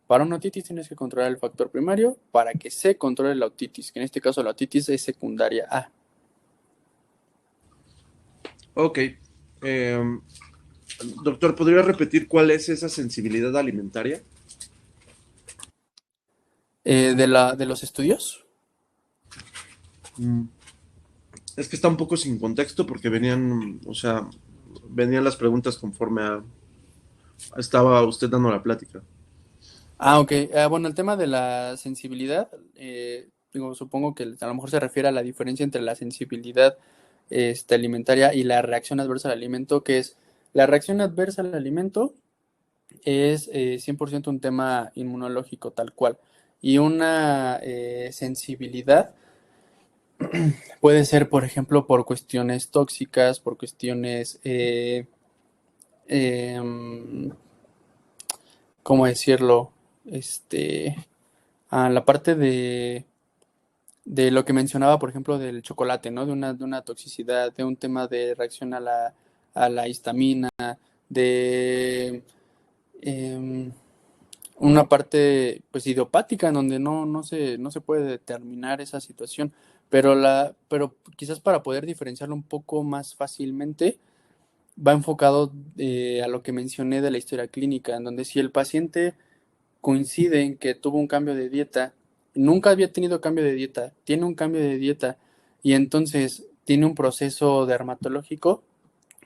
Para una otitis tienes que controlar el factor primario para que se controle la otitis, que en este caso la otitis es secundaria A. Ok, em, doctor, ¿podría repetir cuál es esa sensibilidad alimentaria? De los estudios. Mm, Es que está un poco sin contexto porque venían, o sea, venían las preguntas conforme estaba usted dando la plática. Ok. Bueno, el tema de la sensibilidad, digo, supongo que a lo mejor se refiere a la diferencia entre la sensibilidad alimentaria y la reacción adversa al alimento, que es la reacción adversa al alimento es 100% un tema inmunológico tal cual. Y una sensibilidad puede ser, por ejemplo, por cuestiones tóxicas, por cuestiones, em, ¿cómo decirlo? La parte de lo que mencionaba, por ejemplo, del chocolate, ¿no? De una toxicidad, de un tema de reacción a la histamina, de em, una parte, pues, idiopática, en donde no se puede determinar esa situación, pero quizás para poder diferenciarlo un poco más fácilmente, va enfocado a lo que mencioné de la historia clínica, en donde si el paciente coincide en que tuvo un cambio de dieta, nunca había tenido cambio de dieta, tiene un cambio de dieta y entonces tiene un proceso dermatológico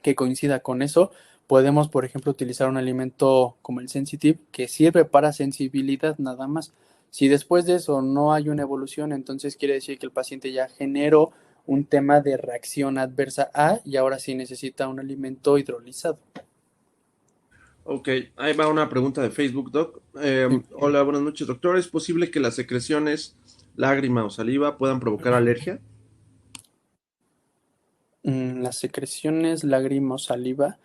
que coincida con eso, podemos, por ejemplo, utilizar un alimento como el Sensitive que sirve para sensibilidad nada más. Si después de eso no hay una evolución, entonces quiere decir que el paciente ya generó un tema de reacción adversa a y ahora sí necesita un alimento hidrolizado. Ok, ahí va una pregunta de Facebook, Doc. Sí. Hola, buenas noches, doctor. ¿Es posible que las secreciones, lágrima o saliva puedan provocar alergia? Las secreciones, lágrimas, saliva.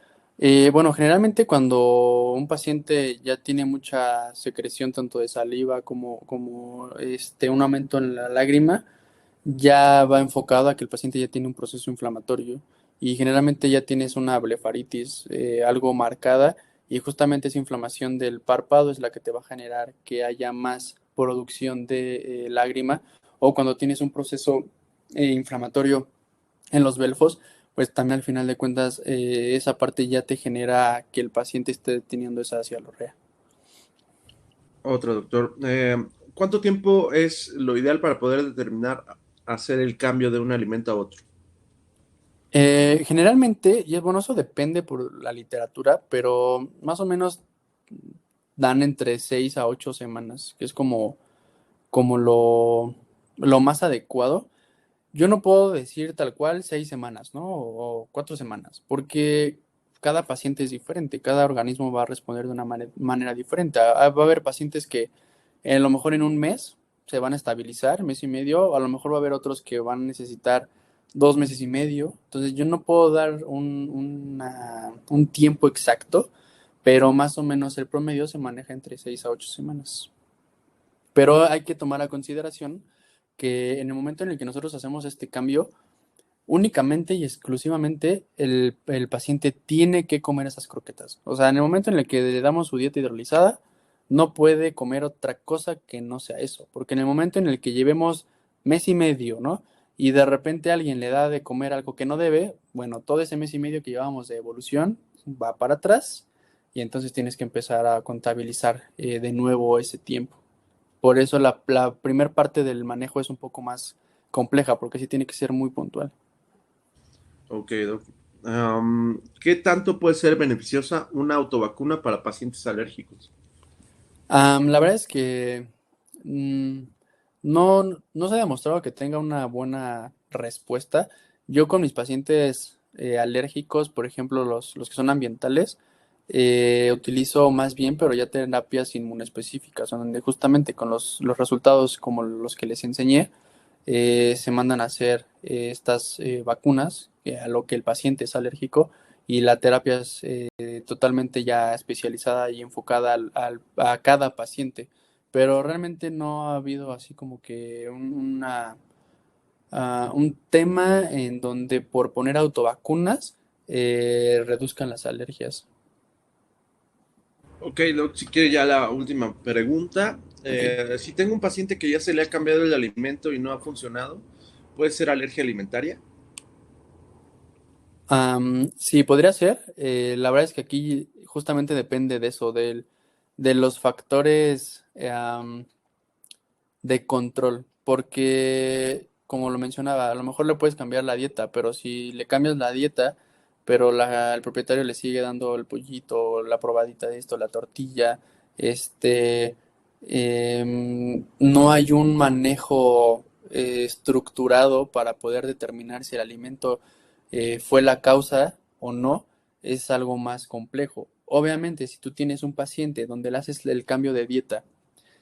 Bueno, generalmente cuando un paciente ya tiene mucha secreción tanto de saliva como un aumento en la lágrima, ya va enfocado a que el paciente ya tiene un proceso inflamatorio y generalmente ya tienes una blefaritis algo marcada y justamente esa inflamación del párpado es la que te va a generar que haya más producción de lágrima o cuando tienes un proceso inflamatorio en los belfos, pues también al final de cuentas esa parte ya te genera que el paciente esté teniendo esa cialorrea. Otro, doctor. ¿Cuánto tiempo es lo ideal para poder determinar hacer el cambio de un alimento a otro? Generalmente, y es bueno, eso depende por la literatura, pero más o menos dan entre 6 a 8 semanas, que es como lo más adecuado. Yo no puedo decir tal cual 6 semanas, ¿no? O 4 semanas, porque cada paciente es diferente, cada organismo va a responder de una manera diferente. Va a haber pacientes que a lo mejor en un mes se van a estabilizar, mes y medio, a lo mejor va a haber otros que van a necesitar 2 meses y medio. Entonces yo no puedo dar un tiempo exacto, pero más o menos el promedio se maneja entre 6 a 8 semanas. Pero hay que tomar a consideración que en el momento en el que nosotros hacemos este cambio, únicamente y exclusivamente el paciente tiene que comer esas croquetas. O sea, en el momento en el que le damos su dieta hidrolizada, no puede comer otra cosa que no sea eso. Porque en el momento en el que llevemos mes y medio, ¿no? Y de repente alguien le da de comer algo que no debe, bueno, todo ese mes y medio que llevábamos de evolución va para atrás y entonces tienes que empezar a contabilizar de nuevo ese tiempo. Por eso la primera parte del manejo es un poco más compleja, porque sí tiene que ser muy puntual. Ok, Doc. ¿Qué tanto puede ser beneficiosa una autovacuna para pacientes alérgicos? La verdad es que mm, no se ha demostrado que tenga una buena respuesta. Yo con mis pacientes alérgicos, por ejemplo, los que son ambientales, utilizo más bien, pero ya terapias inmunoespecíficas, donde justamente con los resultados como los que les enseñé, se mandan a hacer estas vacunas a lo que el paciente es alérgico y la terapia es totalmente ya especializada y enfocada a cada paciente. Pero realmente no ha habido así como que un tema en donde por poner autovacunas reduzcan las alergias. Ok, Doc, si quiere ya la última pregunta. Ok. Si tengo un paciente que ya se le ha cambiado el alimento y no ha funcionado, ¿puede ser alergia alimentaria? Sí, podría ser. La verdad es que aquí justamente depende de eso, de los factores de control, porque como lo mencionaba, a lo mejor le puedes cambiar la dieta, pero si le cambias la dieta, pero el propietario le sigue dando el pollito, la probadita de esto, la tortilla, este, no hay un manejo estructurado para poder determinar si el alimento fue la causa o no, es algo más complejo. Obviamente, si tú tienes un paciente donde le haces el cambio de dieta,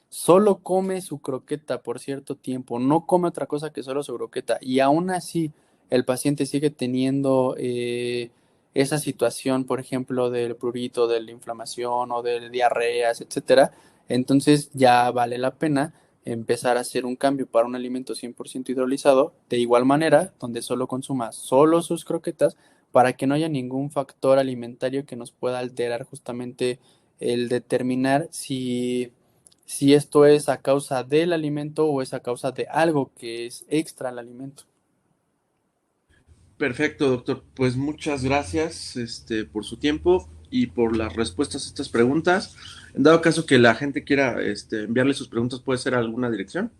solo come su croqueta por cierto tiempo, no come otra cosa que solo su croqueta, y aún así el paciente sigue teniendo esa situación, por ejemplo, del prurito, de la inflamación o de diarreas, etcétera, entonces ya vale la pena empezar a hacer un cambio para un alimento 100% hidrolizado, de igual manera, donde solo consuma solo sus croquetas, para que no haya ningún factor alimentario que nos pueda alterar justamente el determinar si esto es a causa del alimento o es a causa de algo que es extra al alimento. Perfecto, doctor. Pues muchas gracias, por su tiempo y por las respuestas a estas preguntas. En dado caso que la gente quiera, enviarle sus preguntas, ¿puede ser a alguna dirección?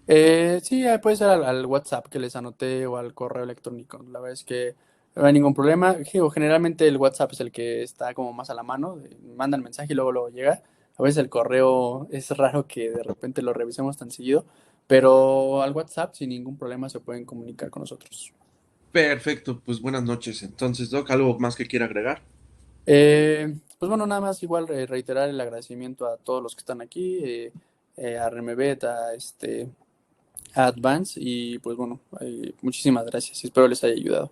Sí, puede ser al WhatsApp que les anoté o al correo electrónico. La verdad es que no hay ningún problema. Digo, generalmente el WhatsApp es el que está como más a la mano. Mandan mensaje y luego llega. A veces el correo es raro que de repente lo revisemos tan seguido, pero al WhatsApp sin ningún problema se pueden comunicar con nosotros. Perfecto, pues buenas noches. Entonces, Doc, ¿algo más que quiera agregar? Pues bueno, nada más igual reiterar el agradecimiento a todos los que están aquí, a Remebet, a Advance y pues bueno, muchísimas gracias y espero les haya ayudado.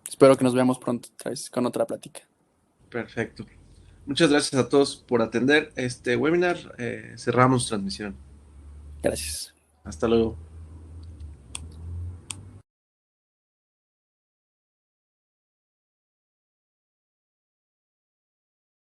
Espero que nos veamos pronto otra vez con otra plática. Perfecto. Muchas gracias a todos por atender este webinar. Cerramos transmisión. Gracias. Hasta luego.